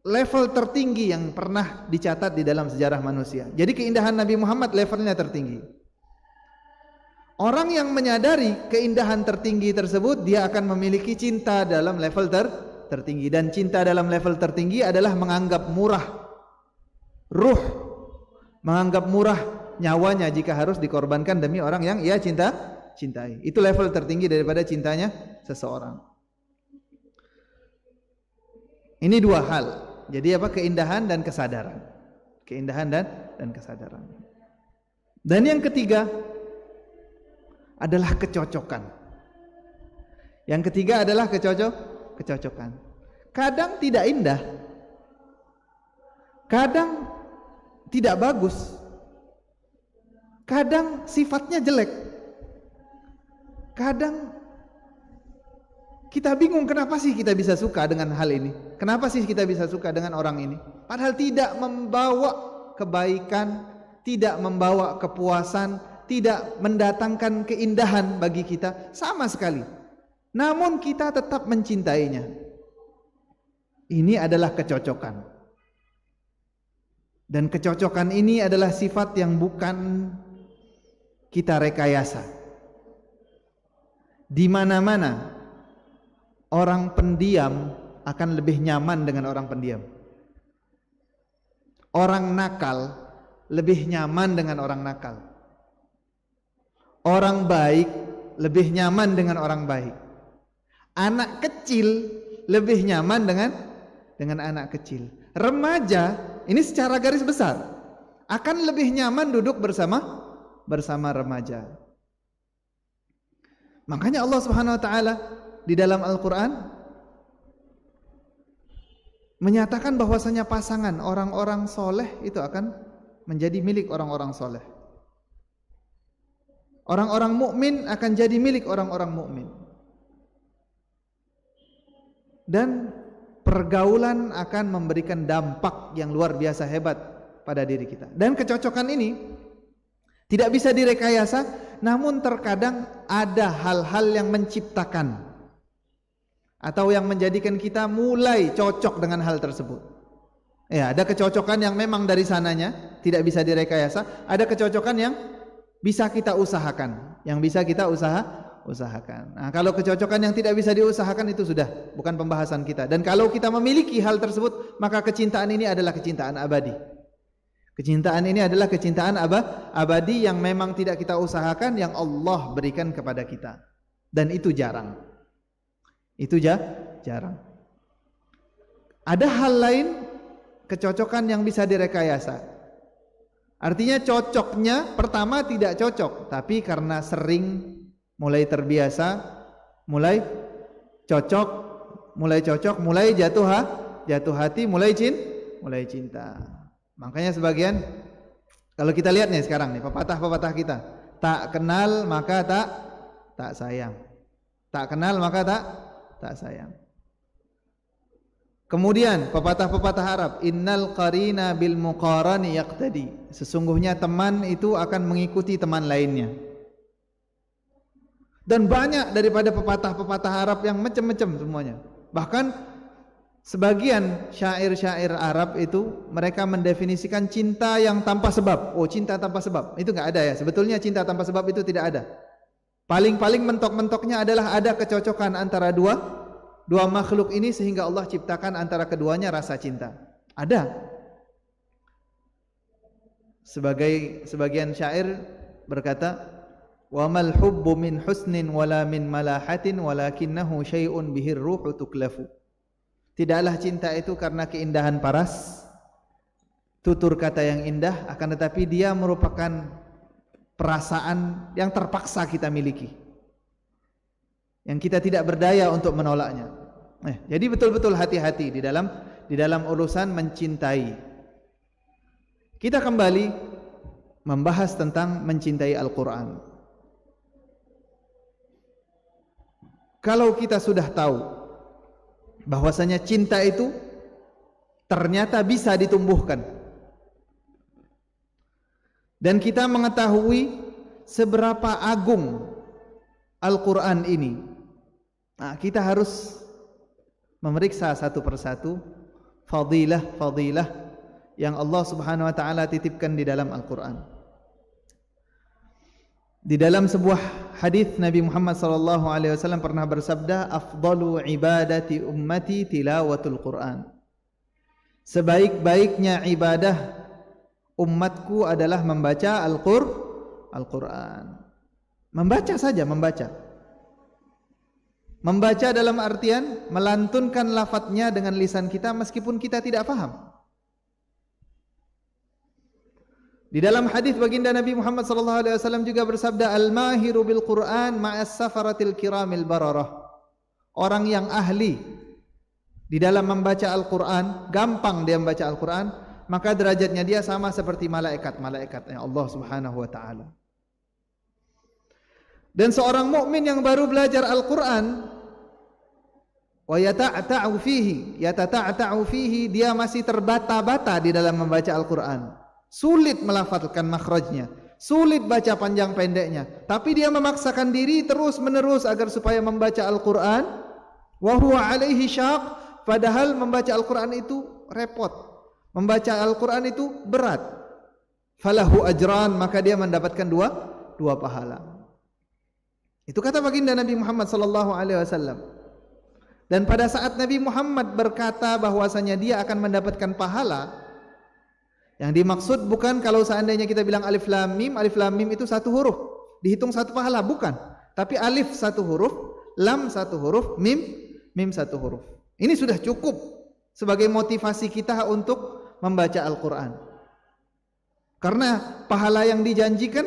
level tertinggi yang pernah dicatat di dalam sejarah manusia. Jadi keindahan Nabi Muhammad levelnya tertinggi. Orang yang menyadari keindahan tertinggi tersebut, dia akan memiliki cinta dalam level tertinggi. Dan cinta dalam level tertinggi adalah menganggap murah ruh, menganggap murah nyawanya jika harus dikorbankan demi orang yang ia cintai. Itu level tertinggi daripada cintanya seseorang. Ini dua hal. Jadi apa? Keindahan dan kesadaran. Keindahan dan kesadaran. Dan yang ketiga adalah kecocokan. Yang ketiga adalah kecocokan. Kadang tidak indah, kadang tidak bagus, kadang sifatnya jelek, kadang kita bingung kenapa sih kita bisa suka dengan hal ini, kenapa sih kita bisa suka dengan orang ini, padahal tidak membawa kebaikan, tidak membawa kepuasan, tidak mendatangkan keindahan bagi kita sama sekali, namun kita tetap mencintainya. Ini adalah kecocokan. Dan kecocokan ini adalah sifat yang bukan kita rekayasa. Di mana-mana orang pendiam akan lebih nyaman dengan orang pendiam. Orang nakal lebih nyaman dengan orang nakal. Orang baik lebih nyaman dengan orang baik. Anak kecil lebih nyaman dengan anak kecil. Remaja ini secara garis besar akan lebih nyaman duduk bersama remaja. Makanya Allah Subhanahu wa taala di dalam Al-Qur'an menyatakan bahwasanya pasangan orang-orang soleh itu akan menjadi milik orang-orang soleh. Orang-orang mukmin akan jadi milik orang-orang mukmin. Dan pergaulan akan memberikan dampak yang luar biasa hebat pada diri kita. Dan kecocokan ini tidak bisa direkayasa, namun terkadang ada hal-hal yang menciptakan atau yang menjadikan kita mulai cocok dengan hal tersebut. Ya, ada kecocokan yang memang dari sananya tidak bisa direkayasa, ada kecocokan yang bisa kita usahakan, usahakan. Nah, kalau kecocokan yang tidak bisa diusahakan itu sudah bukan pembahasan kita. Dan kalau kita memiliki hal tersebut, maka kecintaan ini adalah kecintaan abadi. Kecintaan ini adalah kecintaan abadi yang memang tidak kita usahakan, yang Allah berikan kepada kita. Dan itu jarang. Itu jarang. Ada hal lain kecocokan yang bisa direkayasa. Artinya cocoknya pertama tidak cocok, tapi karena sering mulai terbiasa, mulai cocok, mulai jatuh hati, mulai cinta. Makanya sebagian, kalau kita lihat nih sekarang nih pepatah-pepatah kita, tak kenal maka tak sayang, tak kenal maka tak sayang. Kemudian pepatah-pepatah Arab, innal qarina bil muqarani yaqtadi, sesungguhnya teman itu akan mengikuti teman lainnya. Dan banyak daripada pepatah-pepatah Arab yang macam-macam semuanya. Bahkan sebagian syair-syair Arab itu mereka mendefinisikan cinta yang tanpa sebab. Oh, cinta tanpa sebab itu enggak ada ya. Sebetulnya cinta tanpa sebab itu tidak ada. Paling-paling mentok-mentoknya adalah ada kecocokan antara dua makhluk ini sehingga Allah ciptakan antara keduanya rasa cinta. Ada. Sebagian syair berkata, "Wa mal hubbu min husnin wala min malahatin walakinnahu syai'un bihir ruhu tuklafu." Tidaklah cinta itu karena keindahan paras, tutur kata yang indah, akan tetapi dia merupakan perasaan yang terpaksa kita miliki, yang kita tidak berdaya untuk menolaknya. Jadi betul-betul hati-hati di dalam urusan mencintai. Kita kembali membahas tentang mencintai Al-Quran. Kalau kita sudah tahu bahwasanya cinta itu ternyata bisa ditumbuhkan, dan kita mengetahui seberapa agung Al-Quran ini, kita harus memeriksa satu persatu fadilah-fadilah yang Allah Subhanahu wa taala titipkan di dalam Al-Quran. Di dalam sebuah hadis Nabi Muhammad sallallahu alaihi wasallam pernah bersabda, afdalu ibadati ummati tilawatul Quran. Sebaik-baiknya ibadah umatku adalah membaca Al-Quran. Membaca saja, membaca. Membaca dalam artian melantunkan lafadznya dengan lisan kita meskipun kita tidak faham. Di dalam hadis baginda Nabi Muhammad sallallahu alaihi wasallam juga bersabda, al-mahiru bil Quran ma'as safaratil kiramil bararah. Orang yang ahli di dalam membaca Al-Quran, gampang dia membaca Al-Quran, maka derajatnya dia sama seperti malaikat-malaikatnya Allah Subhanahu wa taala. Dan seorang mukmin yang baru belajar Al-Quran, wa yatata'u fihi, dia masih terbata-bata di dalam membaca Al-Quran. Sulit melafalkan makhrajnya, sulit baca panjang pendeknya, tapi dia memaksakan diri terus menerus agar supaya membaca Al-Quran. Wa huwa alaihi syaq, padahal membaca Al-Quran itu repot, membaca Al-Quran itu berat. Falahu ajran, maka dia mendapatkan dua pahala. Itu kata baginda Nabi Muhammad sallallahu alaihi wasallam. Dan pada saat Nabi Muhammad berkata bahwasanya dia akan mendapatkan pahala, yang dimaksud bukan kalau seandainya kita bilang alif lam mim itu satu huruf, dihitung satu pahala, bukan. Tapi alif satu huruf, lam satu huruf, mim satu huruf. Ini sudah cukup sebagai motivasi kita untuk membaca Al-Quran. Karena pahala yang dijanjikan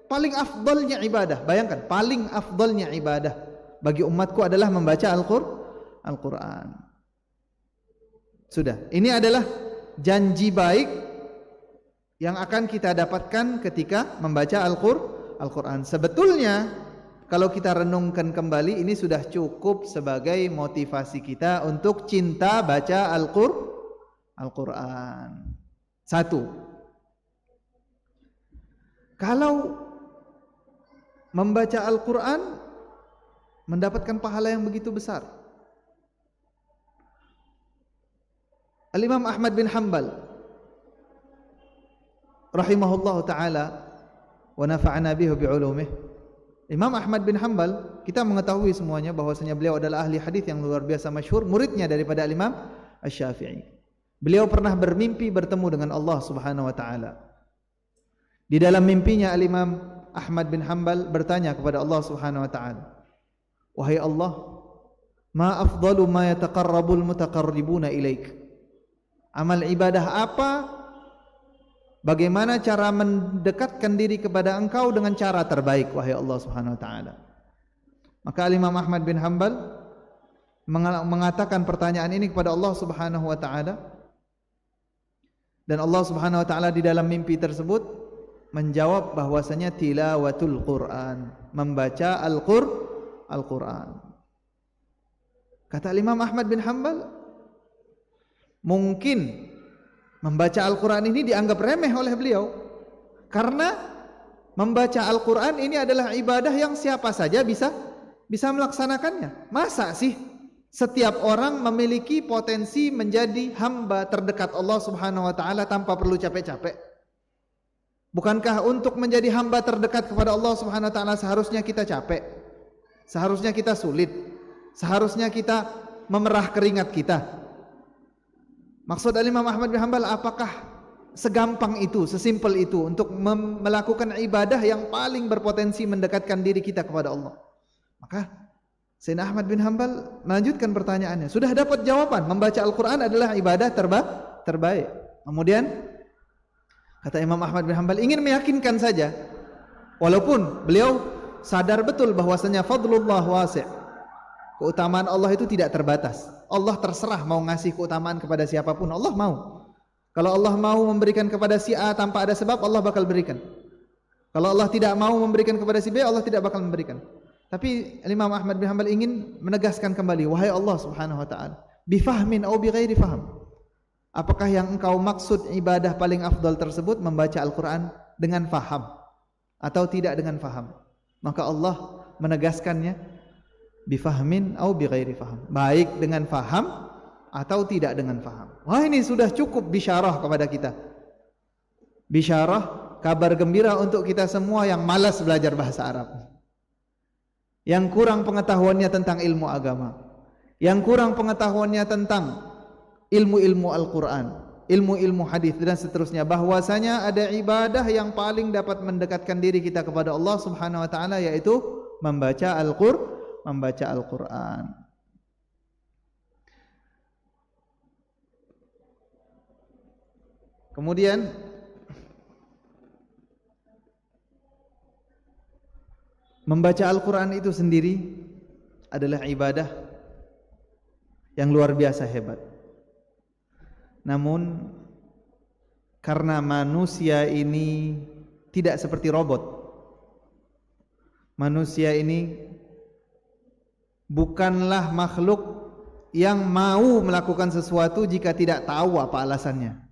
paling afdalnya ibadah. Bayangkan, paling afdalnya ibadah bagi umatku adalah membaca Al-Quran. Sudah, ini adalah janji baik yang akan kita dapatkan ketika membaca Al-Quran. Sebetulnya kalau kita renungkan kembali, ini sudah cukup sebagai motivasi kita untuk cinta baca Al-Quran. Satu, kalau membaca Al-Quran mendapatkan pahala yang begitu besar. Al-Imam Ahmad bin Hanbal rahimahullahu ta'ala wa nafa'ana bihi bi'ulumih. Imam Ahmad bin Hanbal, kita mengetahui semuanya bahwasanya beliau adalah ahli hadis yang luar biasa masyhur, muridnya daripada Imam Asy-Syafi'i. Beliau pernah bermimpi bertemu dengan Allah Subhanahu wa taala. Di dalam mimpinya Al-Imam Ahmad bin Hanbal bertanya kepada Allah Subhanahu wa taala, "Wahai Allah, ma afdalu ma yataqarrabul mutaqarribuna ilaik?" Amal ibadah apa? Bagaimana cara mendekatkan diri kepada Engkau dengan cara terbaik, wahai Allah Subhanahu wa taala? Maka Imam Ahmad bin Hanbal mengatakan pertanyaan ini kepada Allah Subhanahu wa taala. Dan Allah Subhanahu wa taala di dalam mimpi tersebut menjawab bahwasanya tilawatul Quran, membaca Al-Quran. Kata Imam Ahmad bin Hanbal, mungkin membaca Al-Quran ini dianggap remeh oleh beliau, karena membaca Al-Quran ini adalah ibadah yang siapa saja bisa melaksanakannya. Masa sih setiap orang memiliki potensi menjadi hamba terdekat Allah Subhanahu wa taala tanpa perlu capek-capek? Bukankah untuk menjadi hamba terdekat kepada Allah Subhanahu wa taala seharusnya kita capek? Seharusnya kita sulit? Seharusnya kita memerah keringat kita? Maksud Imam Ahmad bin Hanbal, apakah segampang itu, sesimpel itu untuk melakukan ibadah yang paling berpotensi mendekatkan diri kita kepada Allah? Maka Sayyidina Ahmad bin Hanbal melanjutkan pertanyaannya. Sudah dapat jawaban, membaca Al-Quran adalah ibadah terbaik. Kemudian kata Imam Ahmad bin Hanbal, ingin meyakinkan saja, walaupun beliau sadar betul bahwasanya fadlullah wasi', keutamaan Allah itu tidak terbatas. Allah terserah mau ngasih keutamaan kepada siapapun, Allah mau. Kalau Allah mau memberikan kepada si A tanpa ada sebab, Allah bakal berikan. Kalau Allah tidak mau memberikan kepada si B, Allah tidak bakal memberikan. Tapi Imam Ahmad bin Hanbal ingin menegaskan kembali, wahai Allah Subhanahu wa taala, bifahmin atau bighairi faham, apakah yang engkau maksud ibadah paling afdal tersebut membaca Al-Quran dengan faham atau tidak dengan faham? Maka Allah menegaskannya, bifahmin atau bighairi faham, baik dengan faham atau tidak dengan faham. Wah, ini sudah cukup bisyarah kepada kita. Bisyarah, kabar gembira untuk kita semua yang malas belajar bahasa Arab, yang kurang pengetahuannya tentang ilmu agama, yang kurang pengetahuannya tentang ilmu-ilmu Al-Quran, ilmu-ilmu hadis dan seterusnya, bahwasanya ada ibadah yang paling dapat mendekatkan diri kita kepada Allah Subhanahu wa taala, yaitu membaca Al-Quran. Kemudian membaca Al-Quran itu sendiri adalah ibadah yang luar biasa hebat. Namun karena manusia ini tidak seperti robot, manusia ini bukanlah makhluk yang mau melakukan sesuatu jika tidak tahu apa alasannya.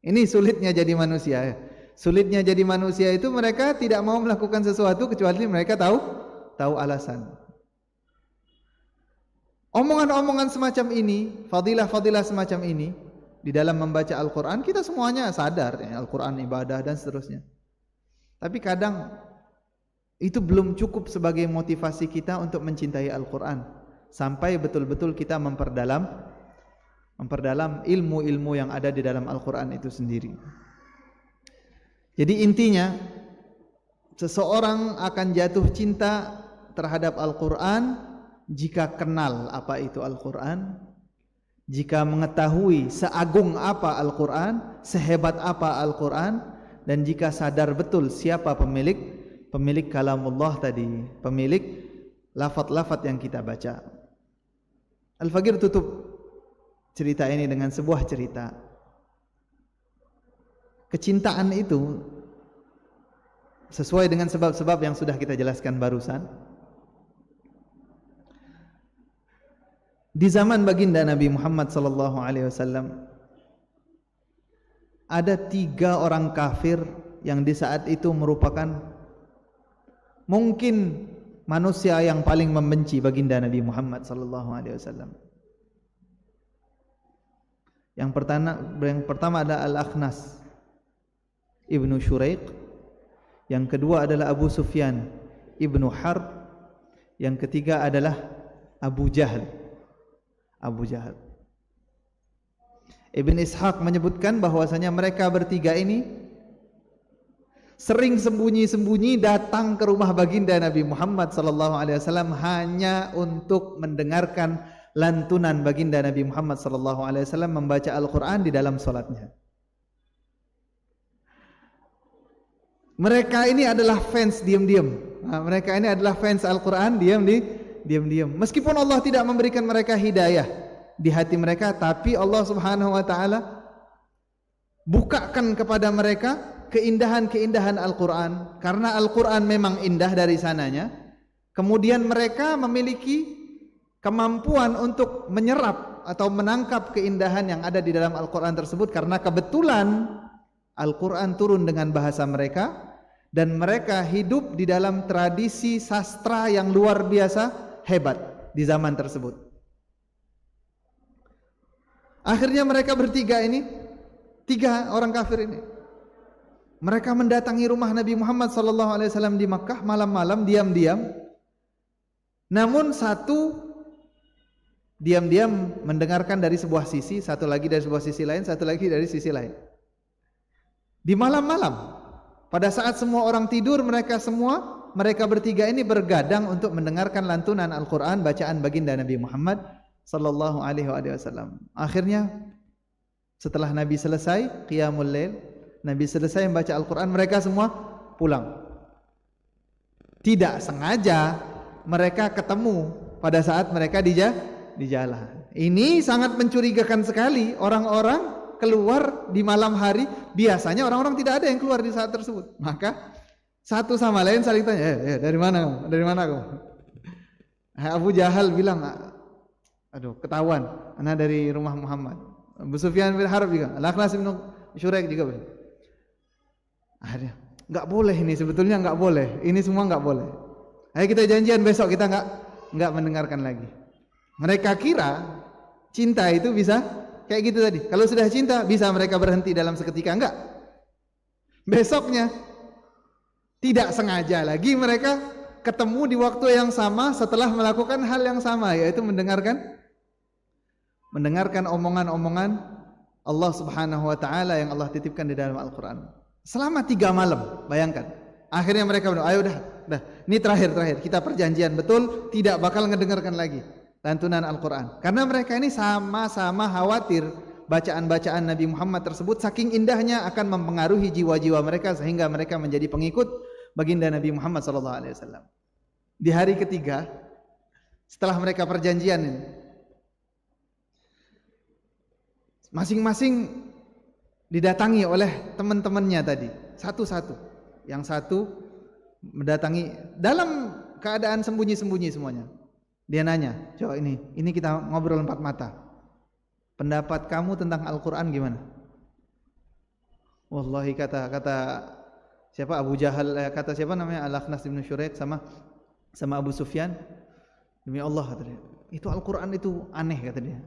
Ini sulitnya jadi manusia. Sulitnya jadi manusia itu mereka tidak mau melakukan sesuatu kecuali mereka tahu alasan. Omongan-omongan semacam ini, fadilah-fadilah semacam ini di dalam membaca Al-Quran, kita semuanya sadar ya, Al-Quran ibadah dan seterusnya. Tapi kadang itu belum cukup sebagai motivasi kita untuk mencintai Al-Quran, sampai betul-betul kita memperdalam ilmu-ilmu yang ada di dalam Al-Quran itu sendiri. Jadi intinya, seseorang akan jatuh cinta terhadap Al-Quran jika kenal apa itu Al-Quran, jika mengetahui seagung apa Al-Quran, sehebat apa Al-Quran, dan jika sadar betul siapa pemilik kalamullah tadi, pemilik lafaz-lafaz yang kita baca. Al-Faqir tutup cerita ini dengan sebuah cerita. Kecintaan itu sesuai dengan sebab-sebab yang sudah kita jelaskan barusan. Di zaman baginda Nabi Muhammad sallallahu alaihi wasallam ada 3 orang kafir yang di saat itu merupakan mungkin manusia yang paling membenci baginda Nabi Muhammad sallallahu alaihi wasallam. Yang pertama adalah Al-Akhnas Ibnu Syuraiq, yang kedua adalah Abu Sufyan Ibnu Harb, yang ketiga adalah Abu Jahal. Ibn Ishaq menyebutkan bahwasanya mereka bertiga ini sering sembunyi-sembunyi datang ke rumah baginda Nabi Muhammad sallallahu alaihi wasallam hanya untuk mendengarkan lantunan baginda Nabi Muhammad sallallahu alaihi wasallam membaca Al-Quran di dalam salatnya. Mereka ini adalah fans diam-diam. Mereka ini adalah fans Al-Quran diam-diam. Meskipun Allah tidak memberikan mereka hidayah di hati mereka, tapi Allah Subhanahu wa taala bukakan kepada mereka keindahan-keindahan Al-Quran, karena Al-Quran memang indah dari sananya. Kemudian mereka memiliki kemampuan untuk menyerap atau menangkap keindahan yang ada di dalam Al-Quran tersebut, karena kebetulan Al-Quran turun dengan bahasa mereka, dan mereka hidup di dalam tradisi sastra yang luar biasa hebat di zaman tersebut. Akhirnya mereka bertiga ini, tiga orang kafir ini, mereka mendatangi rumah Nabi Muhammad SAW di Makkah malam-malam, diam-diam. Namun satu diam-diam mendengarkan dari sebuah sisi, satu lagi dari sebuah sisi lain, satu lagi dari sisi lain. Di malam-malam, pada saat semua orang tidur, mereka bertiga ini bergadang untuk mendengarkan lantunan Al-Quran, bacaan baginda Nabi Muhammad sallallahu alaihi wasallam. Akhirnya setelah Nabi selesai qiyamul lail, Nabi selesai membaca Al-Quran, mereka semua pulang. Tidak sengaja mereka ketemu pada saat mereka di jalan. Ini sangat mencurigakan sekali. Orang-orang keluar di malam hari, biasanya orang-orang tidak ada yang keluar di saat tersebut. Maka satu sama lain saling tanya, dari mana kamu? Dari mana kamu? Abu Jahal bilang, aduh ketahuan, anak dari rumah Muhammad. Abu Sufyan bin Harb juga, Al-Akhnas bin Syuraik juga. Nggak boleh ini, sebetulnya nggak boleh. Ini semua nggak boleh. Ayo kita janjian besok kita nggak mendengarkan lagi. Mereka kira cinta itu bisa kayak gitu tadi. Kalau sudah cinta bisa mereka berhenti dalam seketika, enggak. Besoknya tidak sengaja lagi mereka ketemu di waktu yang sama setelah melakukan hal yang sama, yaitu mendengarkan omongan-omongan Allah Subhanahu wa taala yang Allah titipkan di dalam Al-Qur'an. Selama 3 malam, bayangkan. Akhirnya mereka bilang, ayo dah, ini terakhir kita perjanjian betul tidak bakal ngedengarkan lagi lantunan Al-Quran, karena mereka ini sama-sama khawatir bacaan-bacaan Nabi Muhammad tersebut saking indahnya akan mempengaruhi jiwa-jiwa mereka sehingga mereka menjadi pengikut baginda Nabi Muhammad SAW. Di hari ketiga setelah mereka perjanjian ini, masing-masing didatangi oleh teman-temannya tadi satu-satu. Yang satu mendatangi dalam keadaan sembunyi-sembunyi semuanya. Dia nanya, coba ini kita ngobrol 4 mata. Pendapat kamu tentang Al-Quran gimana? Wallahi kata siapa, Abu Jahal, kata siapa namanya, Al-Akhnas bin Syuraik sama Abu Sufyan, demi Allah kata dia, itu Al-Quran itu aneh kata dia.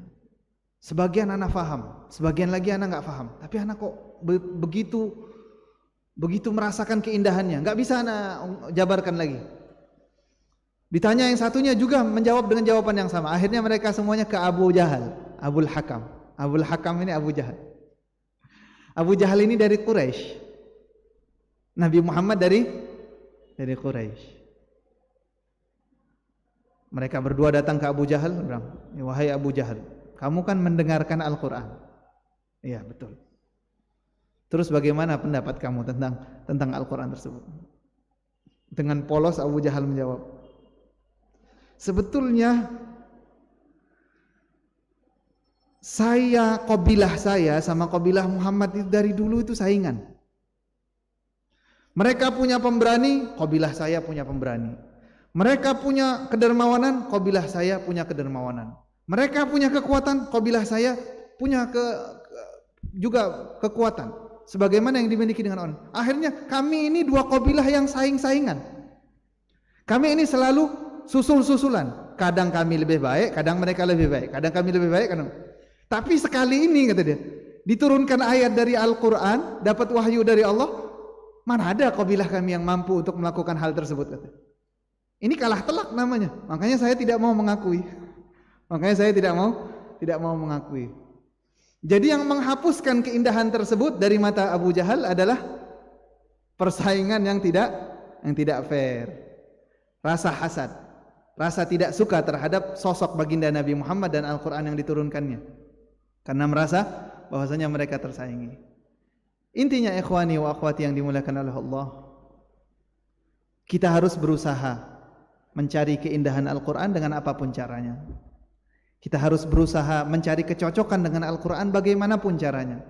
Sebagian anak faham, sebagian lagi anak nggak faham. Tapi anak kok begitu merasakan keindahannya, nggak bisa anak jabarkan lagi. Ditanya yang satunya juga menjawab dengan jawaban yang sama. Akhirnya mereka semuanya ke Abu Jahal, Abul Hakam. Abul Hakam ini Abu Jahal. Abu Jahal ini dari Quraisy. Nabi Muhammad dari Quraisy. Mereka berdua datang ke Abu Jahal, bilang, wahai Abu Jahal, kamu kan mendengarkan Al-Quran. Iya betul. Terus bagaimana pendapat kamu tentang Al-Quran tersebut? Dengan polos Abu Jahal menjawab, sebetulnya kabilah saya sama kabilah Muhammad itu dari dulu itu saingan. Mereka punya pemberani, kabilah saya punya pemberani. Mereka punya kedermawanan, kabilah saya punya kedermawanan. Mereka punya kekuatan, kabilah saya punya juga kekuatan sebagaimana yang dimiliki dengan orang. Akhirnya kami ini 2 kabilah yang saingan. Kami ini selalu susul-susulan. Kadang kami lebih baik, kadang mereka lebih baik. Kadang kami lebih baik, kadang. Tapi sekali ini kata dia, diturunkan ayat dari Al-Quran, dapat wahyu dari Allah, mana ada kabilah kami yang mampu untuk melakukan hal tersebut kata. Ini kalah telak namanya. Makanya saya tidak mau mengakui. Jadi yang menghapuskan keindahan tersebut dari mata Abu Jahal adalah persaingan yang tidak fair. Rasa hasad, rasa tidak suka terhadap sosok baginda Nabi Muhammad dan Al-Quran yang diturunkannya, karena merasa bahwasanya mereka tersaingi. Intinya ikhwani wa akhwati yang dimuliakan oleh Allah, kita harus berusaha mencari keindahan Al-Quran dengan apapun caranya. Kita harus berusaha mencari kecocokan dengan Al-Quran bagaimanapun caranya.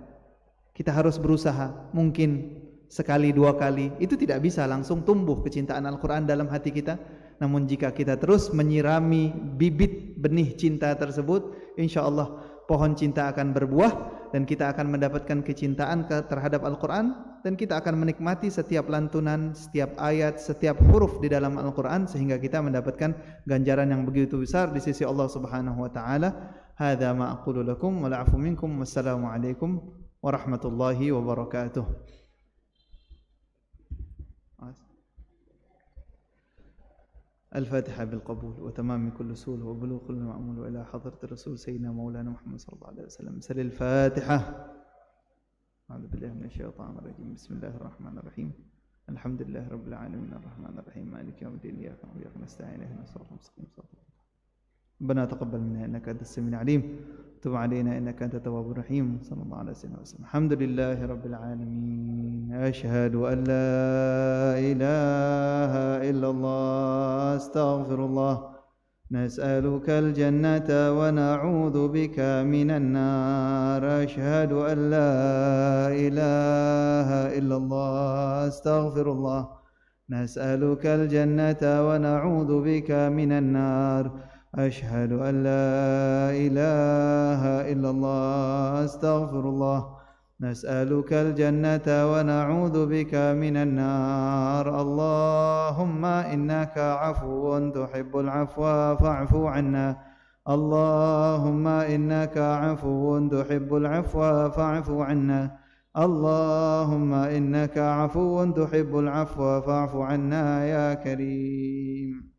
Kita harus berusaha, mungkin sekali dua kali, itu tidak bisa langsung tumbuh kecintaan Al-Quran dalam hati kita. Namun jika kita terus menyirami bibit benih cinta tersebut, insya Allah pohon cinta akan berbuah dan kita akan mendapatkan kecintaan terhadap Al-Quran, dan kita akan menikmati setiap lantunan, setiap ayat, setiap huruf di dalam Al-Quran, sehingga kita mendapatkan ganjaran yang begitu besar di sisi Allah Subhanahu wa taala. Hadza ma aqulu lakum wa la'afu minkum. Wassalamu alaikum warahmatullahi wabarakatuh. الفاتحة بالقبول وتمام كل سول وبلوغ كل مأمول وإلى حضرة الرسول سيدنا مولانا محمد صلى الله عليه وسلم. سل الفاتحة. أعوذ بالله من الشيطان الرجيم. بسم الله الرحمن الرحيم. الحمد لله رب العالمين الرحمن الرحيم مالك يوم الدين إياك نعبد وإياك نستعين اهدنا الصراط المستقيم صراط ربنا تقبل منا إنك أنت السميع العليم تب علينا إنك أنت التواب الرحيم. صلى الله عليه وسلم. الحمد لله رب العالمين. أشهد أن لا إله إلا الله. أستغفر الله. نسألك الجنة ونعوذ بك من النار. أشهد أن لا إله إلا الله. أستغفر الله. نسألك الجنة ونعوذ بك من النار. أشهد أن لا إله إلا الله. أستغفر الله. نسألك الجنة ونعوذ بك من النار. اللهم إنك عفو تحب العفو فاعف عنا. اللهم إنك عفو تحب العفو فاعف عنا. اللهم إنك عفو تحب العفو فاعف عنا يا كريم.